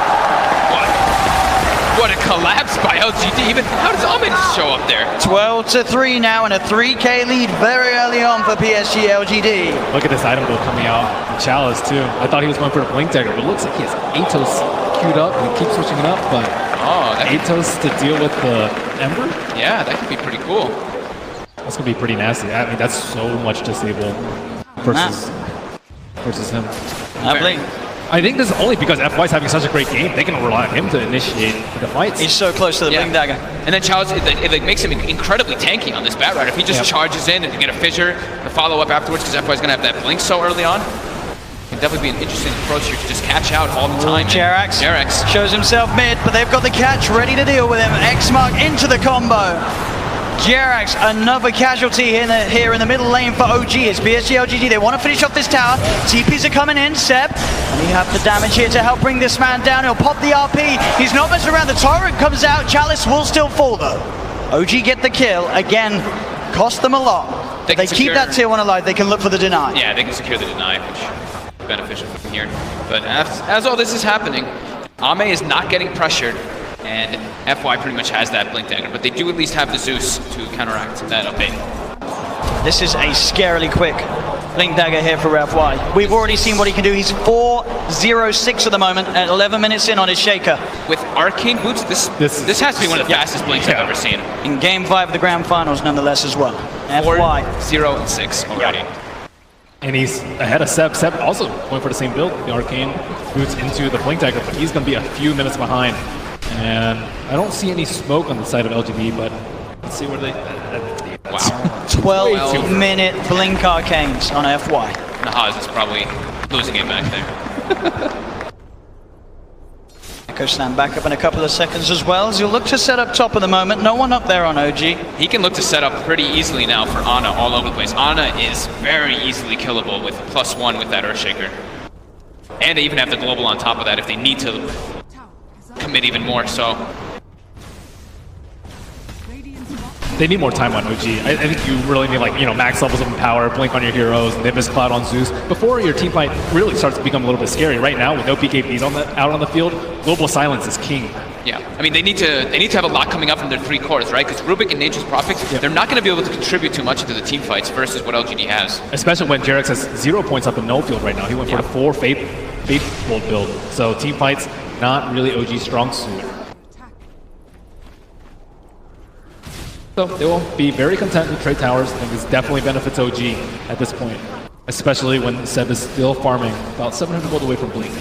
Speaker 14: What a collapse by LGD. Even how does Arme just show up there?
Speaker 11: 12-3 now, and a 3K lead very early on for PSG LGD.
Speaker 13: Look at this item build coming out. Chalice too. I thought he was going for the Blink Dagger, but it looks like he has Atos queued up, and he keeps switching it up, but Atos to deal with the Ember?
Speaker 14: Yeah, that could be pretty cool.
Speaker 13: That's going to be pretty nasty. I mean, that's so much disable versus him. I think this is only because FY's having such a great game. They can rely on him to initiate the fights.
Speaker 11: He's so close to the Blink Dagger.
Speaker 14: And then Chalice, it makes him incredibly tanky on this Bat Rider. If he just charges in and you get a Fissure, the follow-up afterwards, because FY's going to have that Blink so early on. Can definitely be an interesting approach here to just catch out all the time.
Speaker 11: Jerax shows himself mid, but they've got the catch ready to deal with him. X-Mark into the combo. Jerax, another casualty here in the middle lane for OG. It's PSG LGD. They want to finish off this tower. TPs are coming in. Seb, and you have the damage here to help bring this man down. He'll pop the RP. He's not messing around. The Torrent comes out. Chalice will still fall though. OG get the kill. Again, cost them a lot. They keep that tier 1 alive. They can look for the deny.
Speaker 14: Yeah, they can secure the deny, which beneficial from here. But as all this is happening, Ame is not getting pressured, and FY pretty much has that Blink Dagger, but they do at least have the Zeus to counteract that update.
Speaker 11: This is a scarily quick Blink Dagger here for FY. We've already seen what he can do. He's 4-0-6 at the moment, at 11 minutes in on his Shaker.
Speaker 14: With Arcane Boots, this has to be one of the fastest Blinks I've ever seen.
Speaker 11: In Game 5 of the Grand Finals, nonetheless, as well. FY
Speaker 14: 4-0-6 already.
Speaker 13: And he's ahead of Seb. Seb also going for the same build, the Arcane Boots into the Blink Dagger, but he's going to be a few minutes behind. And I don't see any smoke on the side of LGD, but let's see where they...
Speaker 14: Wow.
Speaker 11: 12-minute Blink Arcanes on FY.
Speaker 14: Nahaz is probably losing it back there.
Speaker 11: Echo Slam back up in a couple of seconds as well, as he'll look to set up top at the moment. No one up there on OG.
Speaker 14: He can look to set up pretty easily now for Ana all over the place. Ana is very easily killable with +1 with that Earthshaker. And they even have the global on top of that if they need to commit even more, so.
Speaker 13: They need more time on OG. I think you really need, like, you know, max levels of power, blink on your heroes, Nimbus Cloud on Zeus, before your team fight really starts to become a little bit scary. Right now, with no PKPs out on the field, global silence is king.
Speaker 14: Yeah, I mean, they need to have a lot coming up from their 3 cores, right? Because Rubik and Nature's Prophet, they're not going to be able to contribute too much into the team fights versus what LGD has.
Speaker 13: Especially when Jerax has 0 points up in no field right now. He went for the 4 Faithful build. So team fights, not really OG's strong suit. So they will be very content with trade towers. I think this definitely benefits OG at this point, especially when Seb is still farming about 700 gold away from Blink.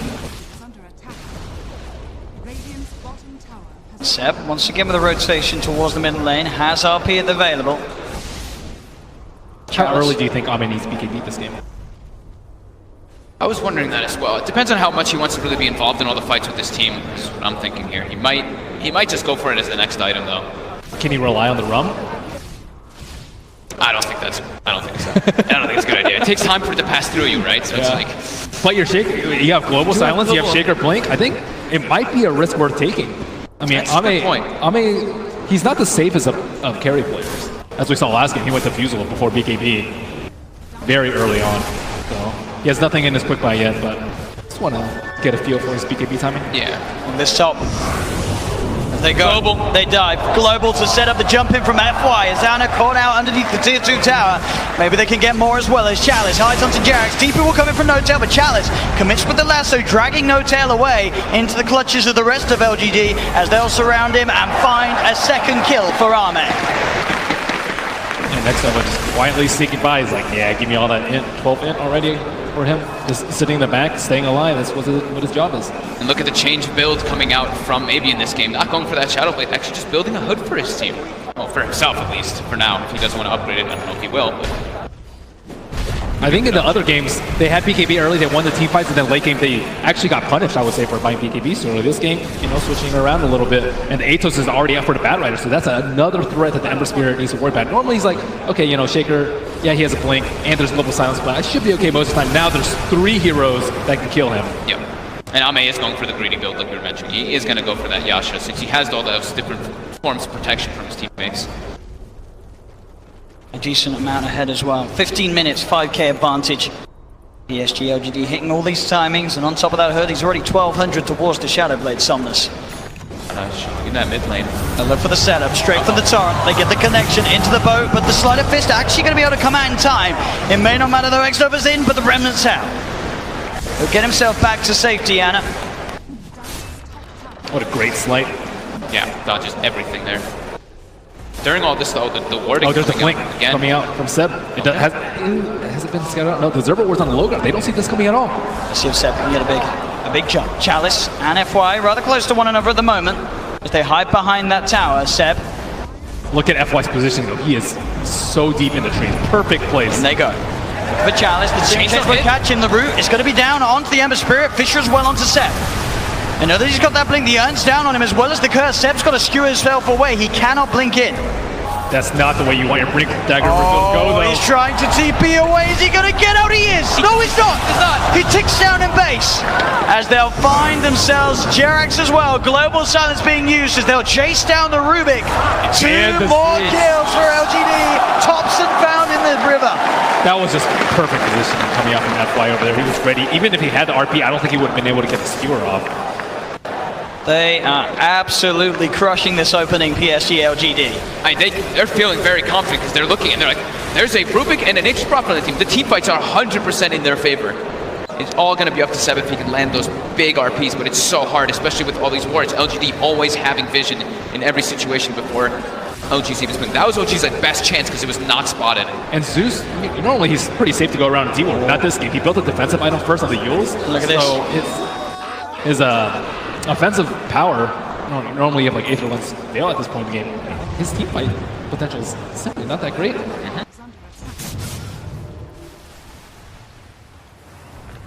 Speaker 11: Seb, once again with a rotation towards the middle lane, has RP available.
Speaker 13: How early do you think Ame needs BKB this game?
Speaker 14: I was wondering that as well. It depends on how much he wants to really be involved in all the fights with this team. That's what I'm thinking here. He might just go for it as the next item though.
Speaker 13: Can he rely on the rum?
Speaker 14: I don't think so. I don't think it's a good idea. It takes time for it to pass through you, right? So it's like
Speaker 13: But you have global silence, you have Shaker Blink. I think it might be a risk worth taking. I mean, Ame, he's not the safest of carry players. As we saw last game, he went to Fusel before BKB very early on. So he has nothing in his quick buy yet, but just want to get a feel for his BKB timing.
Speaker 11: Yeah. On this top. They go. Global. They dive. Global to set up the jump in from FY. As Anna caught out underneath the tier 2 tower. Maybe they can get more as well as Chalice hides onto Jarax. DP will come in from Notail, but Chalice commits with the lasso, dragging Notail away into the clutches of the rest of LGD as they'll surround him and find a second kill for Ame.
Speaker 13: And next up, just quietly sneaking by. He's like, yeah, give me all that int, 12 int already for him. Just sitting in the back, staying alive. That's what his job is.
Speaker 14: And look at the change build coming out from AB in this game. Not going for that Shadow Blade, actually just building a hood for his team. Well, for himself at least, for now. If he doesn't want to upgrade it, I don't know if he will. But
Speaker 13: I think in the other games, they had BKB early, they won the team fights, and then late game, they actually got punished, I would say, for buying BKB so early. This game, switching around a little bit, and Atos is already up for the Bat Rider, so that's another threat that the Ember Spirit needs to worry about. Normally, he's like, okay, Shaker, yeah, he has a blink, and there's global silence, but I should be okay most of the time. Now there's 3 heroes that can kill him.
Speaker 14: Yep. And Ame is going for the greedy build, like we were mentioning. He is going to go for that Yasha, since he has all those different forms of protection from his teammates.
Speaker 11: A decent amount ahead as well. 15 minutes, 5k advantage. PSG LGD hitting all these timings, and on top of that hurt, he's already 1200 towards the Shadow Blade Somnus.
Speaker 14: In that mid lane.
Speaker 11: They look for the setup, straight from the torrent. They get the connection into the boat, but the Sleight of Fist actually going to be able to come out in time. It may not matter though, X-Nova's in, but the Remnant's out. He'll get himself back to safety, Anna.
Speaker 13: What a great sleight.
Speaker 14: Yeah, dodges everything there. During all this though, the warding.
Speaker 13: Oh, there's a blink coming out from Seb. Has it been scattered out? No, the Zerber ward's on the low ground. They don't see this coming at all.
Speaker 11: Let's see if Seb can get a big jump. Chalice and FY rather close to one another at the moment as they hide behind that tower. Seb.
Speaker 13: Look at FY's position though. He is so deep in the trees. Perfect place.
Speaker 11: And they go. For Chalice, the change will catch in the root. It's going to be down onto the Ember Spirit. Fisher as well onto Seb. And now that he's got that blink, the urn's down on him as well as the curse. Seb's got to skew himself away. He cannot blink in.
Speaker 13: That's not the way you want your blink dagger to go though.
Speaker 11: He's trying to TP away. Is he going to get out? He is. No, he's not. He ticks down in base. As they'll find themselves Jerax as well. Global silence being used as they'll chase down the Rubik. 2 more kills for LGD. Thompson found in the river.
Speaker 13: That was just perfect position coming out from that fly over there. He was ready. Even if he had the RP, I don't think he would have been able to get the skewer off.
Speaker 11: They are absolutely crushing this opening PSG LGD.
Speaker 14: They're feeling very confident because they're looking and they're like, there's a Rubik and an Nature's Prophet on the team. The team fights are 100% in their favor. It's all going to be up to Seb if he can land those big RPs, but it's so hard, especially with all these wards. LGD always having vision in every situation before OG's even spin. That was OG's best chance because it was not spotted.
Speaker 13: And Zeus, normally he's pretty safe to go around and deal with. Not this game. He built a defensive item first on the Yules.
Speaker 11: Look at this.
Speaker 13: So his offensive power, normally you have like Aether Lens Veil at this point in the game. His team fight potential is simply not that great.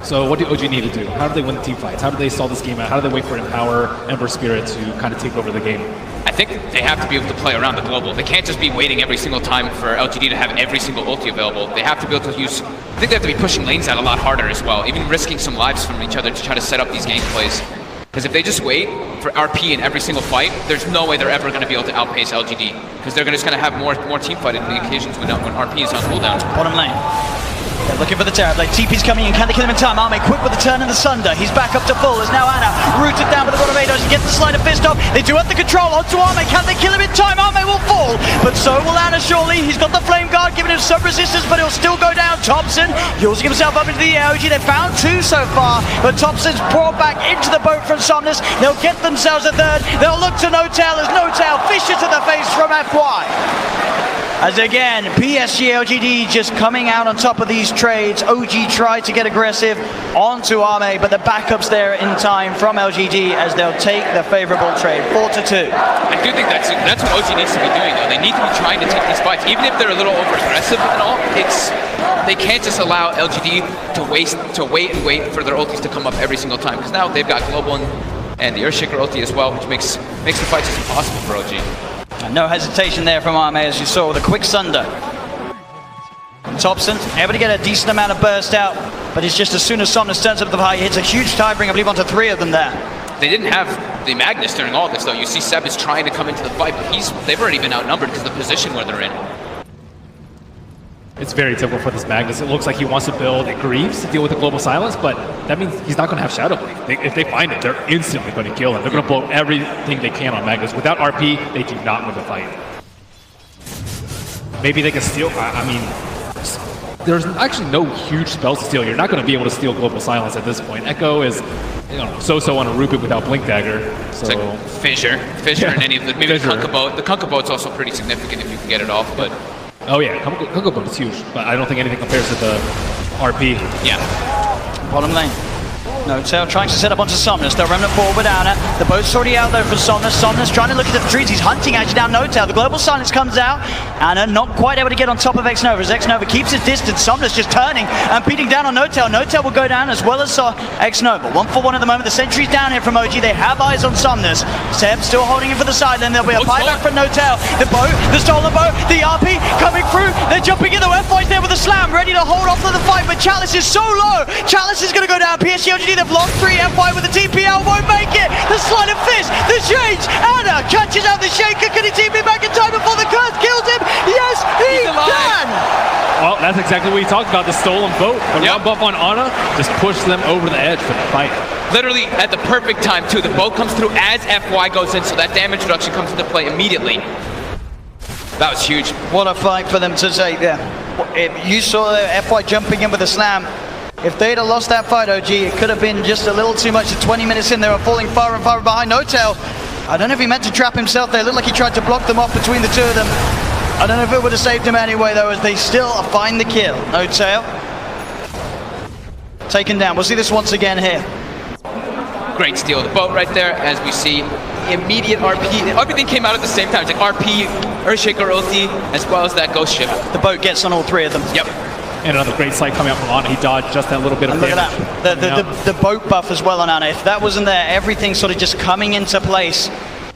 Speaker 13: So what do OG need to do? How do they win the team fights? How do they solve this game out? How do they wait for Empower, Ember Spirit to kind of take over the game?
Speaker 14: I think they have to be able to play around the global. They can't just be waiting every single time for LGD to have every single ulti available. They have to be able to use... I think they have to be pushing lanes out a lot harder as well, even risking some lives from each other to try to set up these gameplays. Because if they just wait for RP in every single fight, there's no way they're ever going to be able to outpace LGD. Because they're just going to have more team fighting the occasions when RP is on cooldown.
Speaker 11: Bottom lane. They're looking for the Terror Blade. TP's coming in. Can they kill him in time? Ame quick with the turn and the Sunder. He's back up to full as now Anna rooted down by the bottom 8. He gets the Sleight of Fist off. They do have the control onto Ame. Can they kill him in time? Ame will fall. But so will Anna surely. He's got the Flame Guard giving him some resistance, but he'll still go down. Thompson using himself up into the air. OG, they found 2 so far, but Thompson's brought back into the boat from Somnus. They'll get themselves a 3rd. They'll look to Notail as Notail Fisher to the face from FY. As again, PSG LGD just coming out on top of these trades. OG tried to get aggressive onto Ame, but the backup's there in time from LGD as they'll take the favorable trade, 4-2.
Speaker 14: I do think that's what OG needs to be doing though. They need to be trying to take these fights, even if they're a little over aggressive and all. They can't just allow LGD to wait for their ultis to come up every single time, because now they've got Global and the Earthshaker ulti as well, which makes the fights just impossible for OG.
Speaker 11: No hesitation there from Ame, as you saw, with a quick Sunder. Thompson able to get a decent amount of burst out, but it's just as soon as Somnus turns up the high, he hits a huge tiebreaker, I believe, onto 3 of them there.
Speaker 14: They didn't have the Magnus during all this, though. You see Seb is trying to come into the fight, but they've already been outnumbered because of the position where they're in.
Speaker 13: It's very typical for this Magnus. It looks like he wants to build a Greaves to deal with the global silence, but that means he's not going to have Shadow Blade. If they find it, they're instantly going to kill him. They're going to blow everything they can on Magnus. Without RP, they do not win the fight. Maybe they can steal. I mean, there's actually no huge spells to steal. You're not going to be able to steal global silence at this point. Echo is, so-so on a Rupit without Blink Dagger. So
Speaker 14: it's like Fissure in any of the, maybe Fissure. The Kunkka Boat. The Kunkka Boat's also pretty significant if you can get it off, but.
Speaker 13: Oh yeah, Kunkka Boat is huge, but I don't think anything compares to the RP.
Speaker 14: Yeah.
Speaker 11: Bottom lane. No-Tail trying to set up onto Somnus. They'll Remnant forward with Ana. The boat's already out there for Somnus. Somnus trying to look at the trees. He's hunting actually down No-Tail. The global silence comes out. Ana not quite able to get on top of X-Nova as X-Nova keeps his distance. Somnus just turning and beating down on No-Tail. No-Tail will go down as well as X-Nova. 1-for-1 at the moment. The sentry's down here from OG. They have eyes on Somnus. Seb still holding it for the side. Then there'll be a buyback from No-Tail. The boat, the stolen boat, the RP coming through. They're jumping in. The FY's there with a slam, ready to hold off to the fight, but Chalice is so low. Chalice is going to go down. PSG, LGD, they've lost 3. FY with the TPL won't make it. The sleight of fist, the change. Ana catches out the shaker. Can he TP back in time before the curse kills him? Yes, he can.
Speaker 13: Well, that's exactly what you talked about. The stolen boat. The round buff on Ana just pushed them over the edge for the fight.
Speaker 14: Literally at the perfect time too. The boat comes through as FY goes in, so that damage reduction comes into play immediately. That was huge.
Speaker 11: What a fight for them to take there. You saw FY jumping in with a slam. If they'd have lost that fight, OG, it could have been just a little too much. At 20 minutes in, they were falling far and far behind. No-Tail, I don't know if he meant to trap himself there. It looked like he tried to block them off between the two of them. I don't know if it would have saved him anyway, though, as they still find the kill. No-Tail taken down. We'll see this once again here.
Speaker 14: Great steal of the boat right there, as we see immediate RP. Everything came out at the same time. It's like RP, Earthshaker ulti, as well as that ghost ship.
Speaker 11: The boat gets on all 3 of them.
Speaker 14: Yep.
Speaker 13: And another great sight coming out from Ana. He dodged just that little bit of
Speaker 11: damage.
Speaker 13: Look
Speaker 11: at that. The boat buff as well on Ana. If that wasn't there, everything sort of just coming into place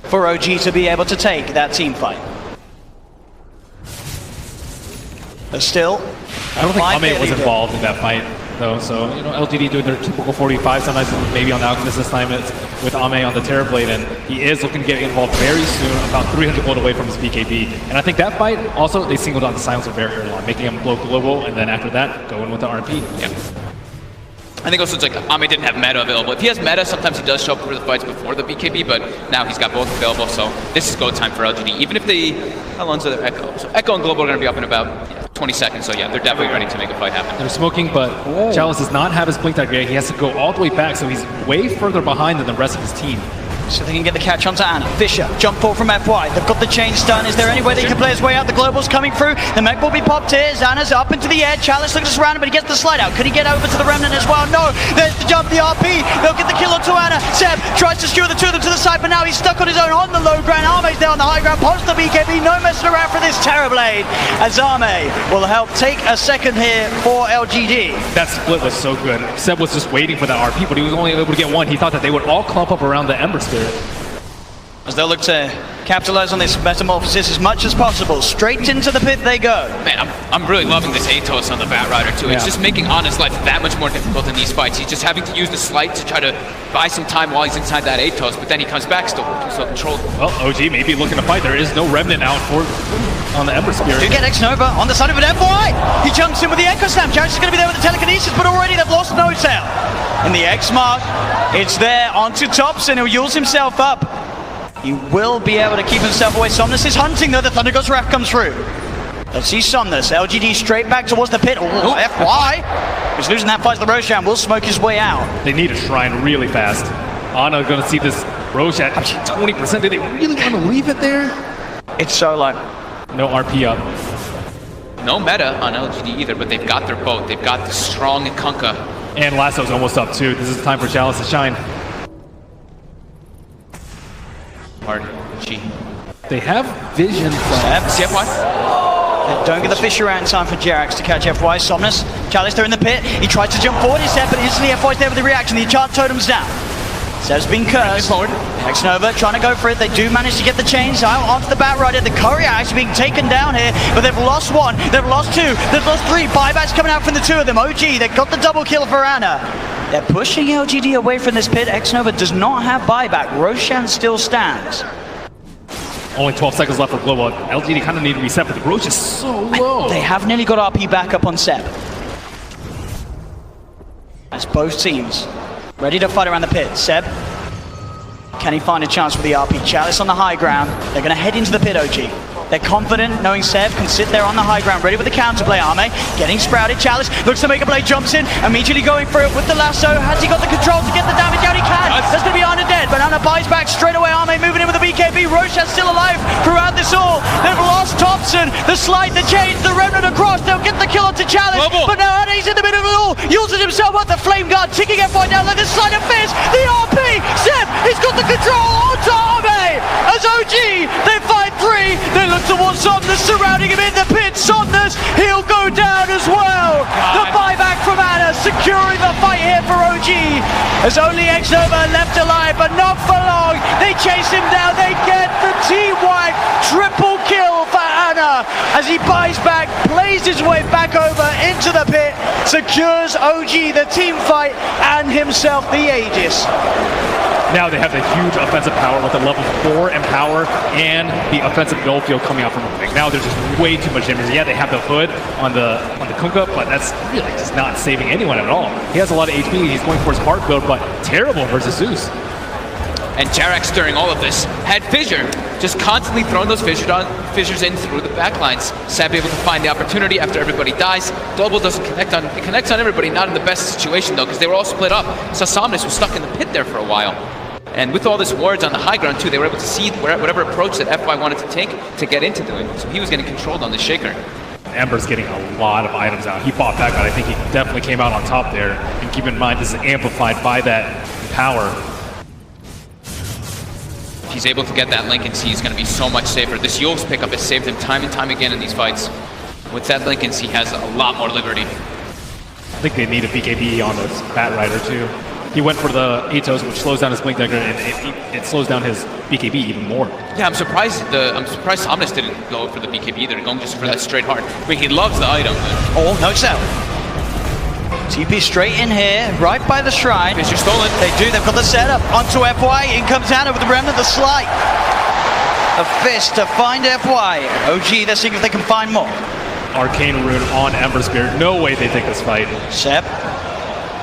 Speaker 11: for OG to be able to take that team fight. But still,
Speaker 13: I don't think Ame was involved in that fight, though. So, LGD doing their typical 45, sometimes maybe on the Alchemist this time it's with Ame on the Terrorblade, and he is looking to get involved very soon, about 300 gold away from his BKB. And I think that fight, also, they singled out the Silencer very early on, making him blow global, and then after that, go in with the RP.
Speaker 14: Yeah. I think also it's like Ame didn't have meta available. If he has meta, sometimes he does show up for the fights before the BKB, but now he's got both available, so this is go time for LGD. Even if they, how long's their Echo? So Echo and Global are going to be up in about 20 seconds, so yeah, they're definitely ready to make a fight happen.
Speaker 13: They're smoking, but Chalice does not have his Blink Dagger. He has to go all the way back, so he's way further behind than the rest of his team.
Speaker 11: So they can get the catch onto Ana. Fisher, jump forward from FY. They've got the chain stun. Is there any way they can play his way out? The global's coming through. The mech will be popped here. Xana's up into the air. Chalice looks around him, but he gets the slide out. Could he get over to the Remnant as well? No. There's the jump, the RP. They'll get the kill onto Ana. Seb tries to skewer the 2 of them to the side, but now he's stuck on his own on the low ground. Ame's there on the high ground. Pops the BKB. No messing around for this Terrorblade. As Ame will help take a second here for LGD.
Speaker 13: That split was so good. Seb was just waiting for that RP, but he was only able to get one. He thought that they would all clump up around the Ember Spirit.
Speaker 11: As they'll look to capitalize on this metamorphosis as much as possible. Straight into the pit they go.
Speaker 14: Man, I'm really loving this Atos on the Bat Rider too. It's just making Ana's life that much more difficult in these fights. He's just having to use the slight to try to buy some time while he's inside that Atos, but then he comes back still controlled.
Speaker 13: Well, OG may be looking to fight. There is no Remnant out on the Ember Spirit.
Speaker 11: Do get X-Nova on the side of an FY. He jumps in with the Echo Slam. Jarrett's going to be there with the telekinesis, but already they've lost No-Tail. In the X mark, it's there onto Thompson, who yules himself up. He will be able to keep himself away. Somnus is hunting though. The Thunder Ghost Wrath comes through. Let's see Somnus. LGD straight back towards the pit. Oh, FY. He's losing that fight. The Roshan will smoke his way out.
Speaker 13: They need a shrine really fast. Ana going to see this Roshan. 20%. Did they really want to leave it there?
Speaker 11: It's so low.
Speaker 13: No RP up.
Speaker 14: No meta on LGD either, but they've got their boat. They've got the strong Kunkka.
Speaker 13: And Lasso's almost up too. This is time for Chalice to shine. They have vision from
Speaker 11: FY. Don't get the Fisher out in time for Jerax to catch FY. Somnus, Chalice there in the pit. He tries to jump forward, he's there, but instantly FY's there with the reaction. The enchant totem's down. Seb's been cursed. X-Nova trying to go for it. They do manage to get the chains out onto the bat rider. The courier actually being taken down here, but they've lost one, they've lost two, they've lost three. Buybacks coming out from the two of them. OG, they've got the double kill for Ana. They're pushing LGD away from this pit. X-Nova does not have buyback. Roshan still stands.
Speaker 13: Only 12 seconds left for Global. LGD kind of need to reset, but the Roche is so low.
Speaker 11: They have nearly got RP back up on Seb. That's both teams ready to fight around the pit. Seb, can he find a chance with the RP? Chalice on the high ground. They're going to head into the pit, OG. They're confident, knowing Seb can sit there on the high ground, ready with the counterplay. Arme getting sprouted. Chalice looks to make a play, jumps in, immediately going for it with the lasso. Has he got the control to get the damage out? He can. That's going to be Ana dead, but Ana buys back straight away. Arme moving in with the BKB. Roshan's still alive throughout this all. They've lost Thompson. The slide, the change, the remnant across. They'll get the kill onto Chalice, but now Ana's in the middle of it all. Uses himself up the flame guard, ticking F1 down like the slide of fist. The RP. Seb, he's got the control onto Arme. As OG, they fight three. They look towards Somnus, surrounding him in the pit. Somnus, he'll go down as well. The buyback from Ana, securing the fight here for OG. There's only X-Nova left alive, but not for long. They chase him down. They get the team-wide triple kill for Ana as he buys back, plays his way back over into the pit, secures OG the team fight and himself the Aegis.
Speaker 13: Now they have the huge offensive power with the level 4 in power and the offensive goal field coming out from him. Now there's just way too much damage. Yeah, they have the hood on the Kunkka, but that's really just not saving anyone at all. He has a lot of HP. He's going for his heart build, but terrible versus Zeus.
Speaker 14: And Jerax during all of this had Fissure, just constantly throwing those fissures in through the backlines. Seb able to find the opportunity after everybody dies. Global doesn't connect on, it connects on everybody, not in the best situation though, because they were all split up. So Somnus was stuck in the pit there for a while. And with all this wards on the high ground too, they were able to see whatever approach that FY wanted to take to get into doing. So he was getting controlled on the Shaker.
Speaker 13: Ember's getting a lot of items out. He fought back, but I think he definitely came out on top there. And keep in mind, this is amplified by that power.
Speaker 14: If he's able to get that link and see, he's going to be so much safer. This Yule's pickup has saved him time and time again in these fights. With that link and see, he has a lot more liberty.
Speaker 13: I think they need a BKB on this Bat Rider too. He went for the Atos, which slows down his blink dagger, and it slows down his BKB even more.
Speaker 14: Yeah, I'm surprised Somnus didn't go for the BKB either, going just for that straight hard. But he loves the item.
Speaker 11: Oh, no sell. TP straight in here, right by the shrine.
Speaker 14: Fissure stolen.
Speaker 11: They do, they've got the setup onto FY. In comes Ana with the remnant, the slide. A fist to find FY. OG, they're seeing if they can find more.
Speaker 13: Arcane Rune on Ember Spirit. No way they take this fight.
Speaker 11: Seb.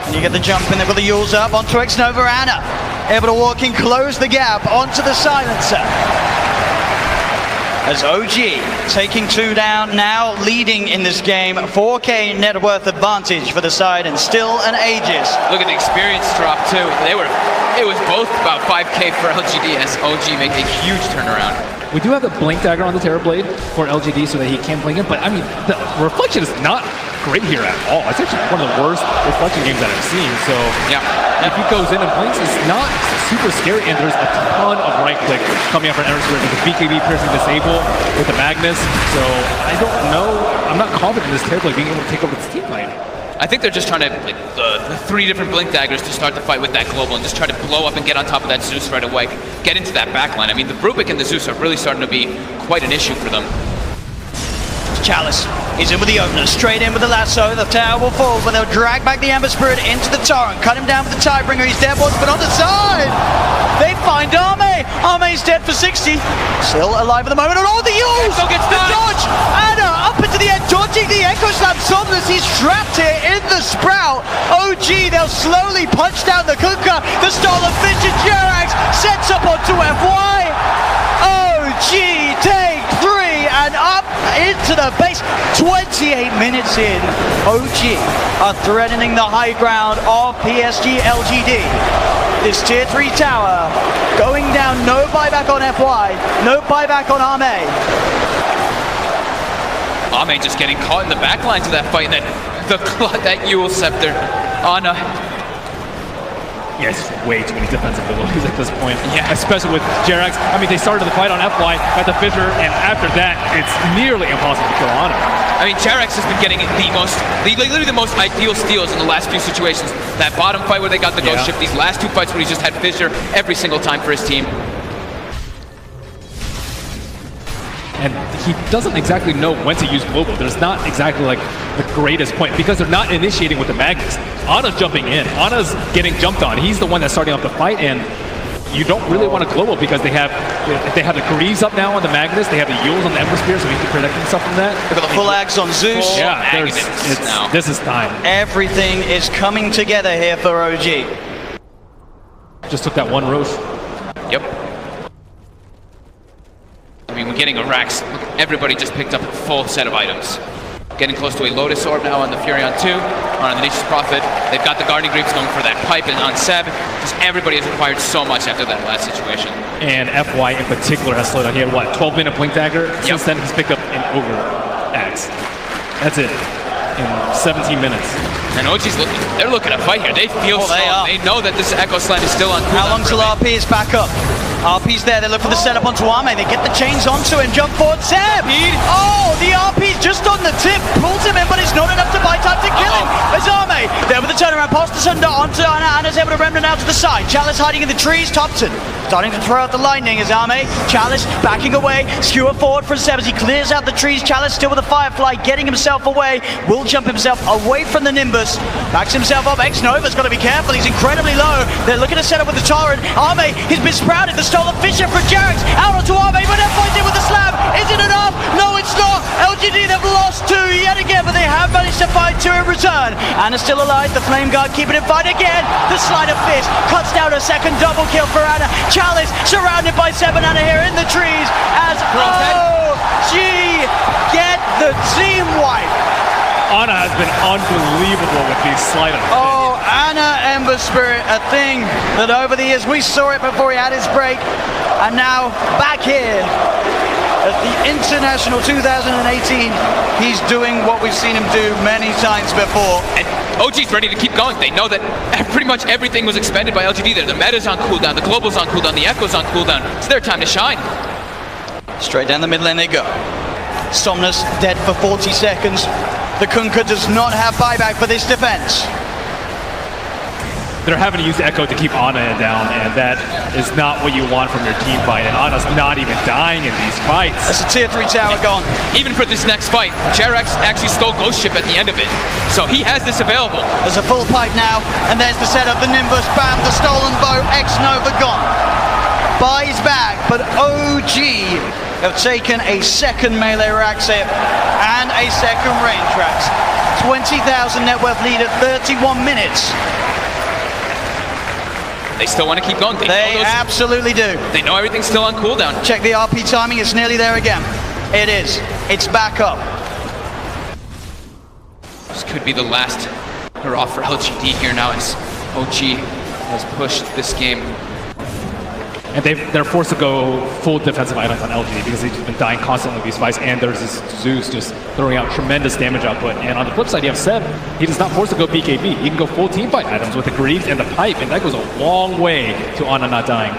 Speaker 11: And you get the jump in, they've got the Yules up onto X-Nova. Ana able to walk in, close the gap onto the silencer. As OG taking two down, now leading in this game. 4K net worth advantage for the side and still an Aegis.
Speaker 14: Look at the experience drop too. It was both about 5K for LGD as OG make a huge turnaround.
Speaker 13: We do have the Blink Dagger on the Terrorblade for LGD so that he can blink it, but I mean, the reflection is not great here at all. It's actually one of the worst reflection games that I've seen, so yeah, if he goes in and blinks, it's not super scary, and there's a ton of right click coming up from Ember Spirit with the BKB piercing disable with the Magnus, so I don't know, I'm not confident in this Terrorblade being able to take over this team fight.
Speaker 14: I think they're just trying to, like, the 3 different Blink Daggers to start the fight with that Global and just try to blow up and get on top of that Zeus right away, get into that backline. I mean, the Rubik and the Zeus are really starting to be quite an issue for them.
Speaker 11: Chalice, he's in with the opener, straight in with the lasso. The tower will fall, but they'll drag back the Ember Spirit into the torrent, cut him down with the Tidebringer. He's dead once, but on the side, they find Arme. Arme's dead for 60, still alive at the moment. And oh, the Yules! The dodge! Ana up into the end, dodging the Echo Slam. Somnus, he's trapped here in the Sprout. OG, they'll slowly punch down the Kunkka. The Stolen Fissure Jerax sets up onto FY. OG take 3 and up into the base. 28 minutes in, OG are threatening the high ground of PSG LGD. This tier 3 tower going down, no buyback on FY, no buyback on Arme.
Speaker 14: Arme just getting caught in the back lines of that fight, and that Yule Scepter. Ana.
Speaker 13: Yeah, it's just way too many defensive abilities at this point. Yeah. Especially with Jerax. I mean, they started the fight on FY at the Fissure, and after that, it's nearly impossible to kill Ana.
Speaker 14: I mean, Jarex has been getting literally the most ideal steals in the last few situations. That bottom fight where they got the ghost ship, these last two fights where he just had Fissure every single time for his team.
Speaker 13: And he doesn't exactly know when to use global. There's not exactly like the greatest point because they're not initiating with the Magnus. Ana's jumping in. Ana's getting jumped on. He's the one that's starting off the fight, and you don't really want to global because they have the Greaves up now on the Magnus. They have the Yules on the Ember Spear, so he can protect himself from that.
Speaker 11: They've got the full Ags on Zeus.
Speaker 13: Yeah, this is time.
Speaker 11: Everything is coming together here for OG.
Speaker 13: Just took that one Roche.
Speaker 14: Yep. I mean, we're getting a Rax. Look, everybody just picked up a full set of items. Getting close to a Lotus Orb now on the Furion 2, or on the Nature's Prophet. They've got the Guardian Greaves going for that pipe, and on Seb, just everybody has acquired so much after that last situation.
Speaker 13: And FY in particular has slowed down. He had what, 12-minute Blink Dagger? Since then, he's picked up an Ogre Axe. That's it. In 17 minutes.
Speaker 14: And OG's they're looking to fight here. They feel strong. They know that this Echo Slant is still on.
Speaker 11: How long till RP is back up? RP's there, they look for the setup onto Ame, they get the chains onto him, jump forward, Seb! Oh, the RP's just on the tip, pulls him in, but it's not enough to buy time to kill him. As Ame, there with the turnaround, past the Sunder onto Anna, Anna's able to remnant out to the side, Chalice hiding in the trees, Thompson starting to throw out the lightning as Ame, Chalice backing away, skewer forward from Seb as he clears out the trees, Chalice still with the Firefly, getting himself away, will jump himself away from the Nimbus, backs himself up, X-Nova's got to be careful, he's incredibly low, they're looking to set up with the Torrent, Ame, he's been sprouted, the stolen Fissure for Jarex, out onto Ame, but that finds it with the slam, is it enough? No, it's not, LGD they've lost two yet again, but they have managed to find two in return, Anna's still alive, the Flame Guard keeping it fight again, the Sleight of Fist cuts down a second double kill for Anna, Chalice surrounded by 7 Anna here in the trees, as OG get the team wipe.
Speaker 13: Anna has been unbelievable with these Sleight of Fist.
Speaker 11: Oh, Anna Ember Spirit, a thing that over the years, we saw it before he had his break, and now back here at the International 2018, he's doing what we've seen him do many times before.
Speaker 14: And OG's ready to keep going. They know that pretty much everything was expended by LGD there. The meta's on cooldown, the global's on cooldown, the echo's on cooldown. It's their time to shine.
Speaker 11: Straight down the mid lane they go. Somnus dead for 40 seconds. The Kunkka does not have buyback for this defense.
Speaker 13: They're having to use Echo to keep Ana down, and that is not what you want from your team fight, and Ana's not even dying in these fights.
Speaker 11: That's a tier 3 tower gone.
Speaker 14: Even for this next fight, Jarex actually stole Ghost Ship at the end of it, so he has this available.
Speaker 11: There's a full pipe now, and there's the setup, the Nimbus, bam, the stolen bow, X-Nova gone. Buys back, but OG have taken a second melee Rax hit and a second range Rax. 20,000 net worth lead at 31 minutes.
Speaker 14: They still want to keep going.
Speaker 11: They absolutely do.
Speaker 14: They know everything's still on cooldown.
Speaker 11: Check the RP timing, it's nearly there again. It is. It's back up.
Speaker 14: This could be the last hurrah for LGD here now as OG has pushed this game.
Speaker 13: And they're forced to go full defensive items on LGD because they've just been dying constantly with these fights, and there's this Zeus just throwing out tremendous damage output. And on the flip side, you have Seb. He is not forced to go BKB. He can go full team fight items with the Greaves and the pipe, and that goes a long way to Ana not dying.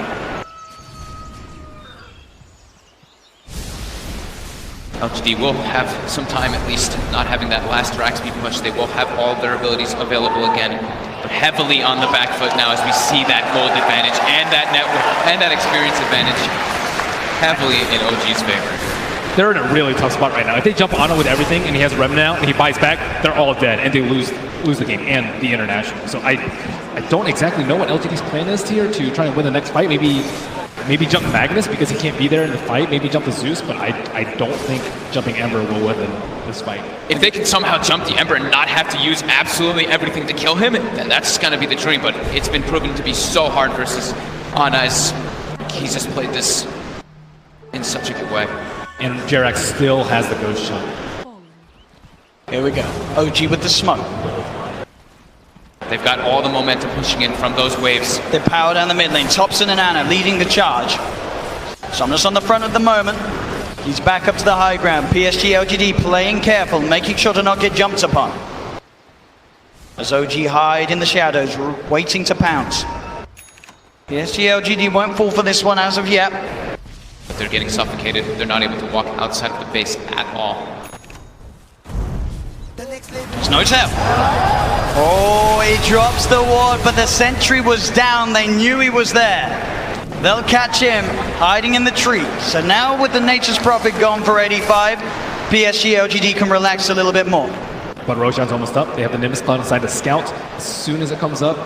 Speaker 14: LGD will have some time at least not having that last Rax be pushed. They will have all their abilities available again. But heavily on the back foot now as we see that gold advantage and that network and that experience advantage heavily in OG's favor.
Speaker 13: They're in a really tough spot right now. If they jump Ana with everything and he has Remnant out and he buys back, they're all dead and they lose the game and the international. So I don't exactly know what LGD's plan is here to try and win the next fight. Maybe jump Magnus because he can't be there in the fight. Maybe jump the Zeus, but I don't think jumping Ember will win this fight.
Speaker 14: If they can somehow jump the Ember and not have to use absolutely everything to kill him, then that's going to be the dream. But it's been proven to be so hard versus Ana as he's just played this in such a good way.
Speaker 13: And Jarex still has the ghost shot.
Speaker 11: Here we go. OG with the smoke.
Speaker 14: They've got all the momentum pushing in from those waves.
Speaker 11: They power down the mid lane. Thompson and Ana leading the charge. Somnus on the front at the moment. He's back up to the high ground. PSG LGD playing careful, making sure to not get jumped upon. As OG hide in the shadows, waiting to pounce. PSG LGD won't fall for this one as of yet.
Speaker 14: But they're getting suffocated. They're not able to walk outside of the base at all.
Speaker 11: It's no tell. Oh, he drops the ward, but the sentry was down. They knew he was there. They'll catch him hiding in the tree. So now with the Nature's Prophet gone for 85, PSG LGD can relax a little bit more.
Speaker 13: But Roshan's almost up. They have the Nimbus Cloud inside the Scout as soon as it comes up.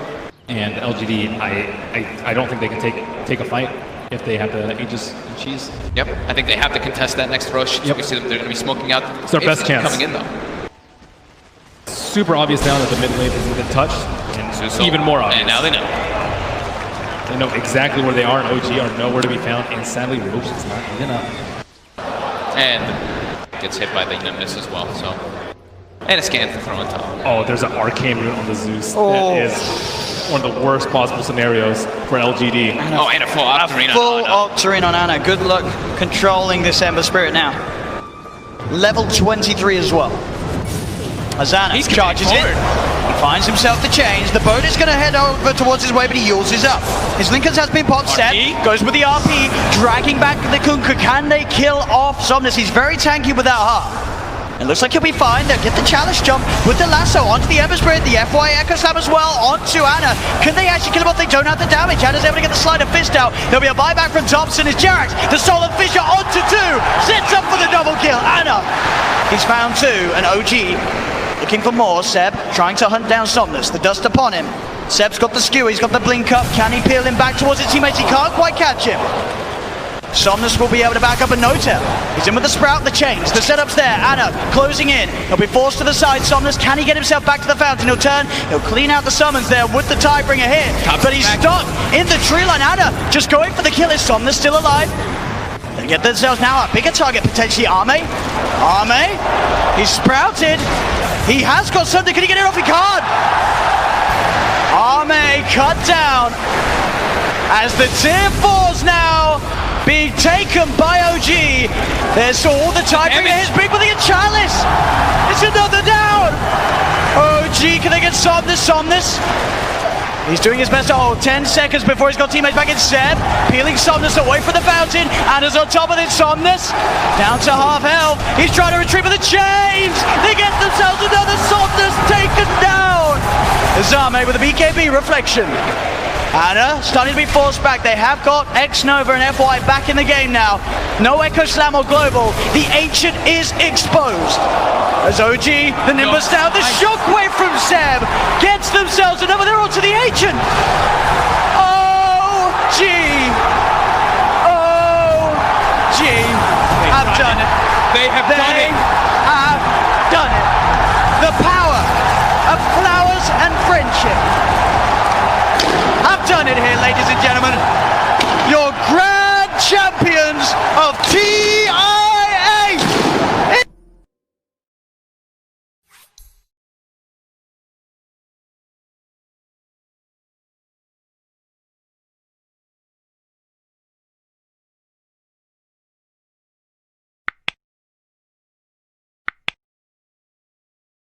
Speaker 13: And LGD, I don't think they can take a fight if they have the Aegis and Cheese.
Speaker 14: Yep, I think they have to contest that next Rosh.
Speaker 13: Yep.
Speaker 14: We see them, they're going to be smoking out.
Speaker 13: It's their best chance.
Speaker 14: Coming in though.
Speaker 13: Super obvious now that the mid lane isn't been touched. And
Speaker 14: So
Speaker 13: even more obvious.
Speaker 14: And now they know.
Speaker 13: They know exactly where they are, and OG are nowhere to be found. And sadly, Roshan's not enough.
Speaker 14: And gets hit by the Nimbus as well, so. And a scan to throw on top.
Speaker 13: Oh, there's an arcane root on the Zeus.
Speaker 11: Oh.
Speaker 13: That is one of the worst possible scenarios for LGD.
Speaker 14: Oh, and a full Octarine
Speaker 11: Full
Speaker 14: on Ana.
Speaker 11: Octarine on Ana. Good luck controlling this Ember Spirit now. Level 23 as well. As Ana charges in. He finds himself the change. The boat is going to head over towards his way, but he yields his up. His Linkers has been popped set. Goes with the RP, dragging back the Kunkka. Can they kill off Somnus? He's very tanky without heart. It looks like he'll be fine. They'll get the chalice jump with the lasso onto the Ember Spirit, the FY Echo Slam as well onto Ana. Can they actually kill him off? They don't have the damage. Ana's able to get the Slide of Fist out. There'll be a buyback from Thompson as Jarax, the Solar Fissure onto 2. Sets up for the double kill. Ana, he's found 2, and OG looking for more. Seb trying to hunt down Somnus. The dust upon him. Seb's got the skewer. He's got the blink up. Can he peel him back towards his teammates? He can't quite catch him. Somnus will be able to back up a no-tell. He's in with the Sprout, the chains, the setup's there. Ana closing in. He'll be forced to the side. Somnus, can he get himself back to the fountain? He'll turn. He'll clean out the summons there with the Tidebringer hit. But he's stuck in the tree line. Ana just going for the kill. Is Somnus still alive? They get themselves now a bigger target, potentially Arme. Arme, he's sprouted. He has got something. Can he get it off? He can't. Arme cut down as the tier 4s now being taken by OG. There's all the Tidebringer hits. Big with the Chalice. It's another down. OG, can they get Somnus? Somnus. He's doing his best to hold 10 seconds before he's got teammates back in. Seb peeling Somnus away from the fountain. Anna's on top of it. Somnus down to half health. He's trying to retrieve with the chains. They get themselves another Somnus taken down. Zame with a BKB reflection. Ana starting to be forced back. They have got X-Nova and FY back in the game now. No Echo Slam or Global. The Ancient is exposed. As OG, the Nimbus down. The shockwave from Seb gets themselves another. They're on to the Ancient. OG. OG have done it.
Speaker 14: They have done it.
Speaker 11: Have done it. The power of flowers and friendship. I've done it here, ladies and gentlemen.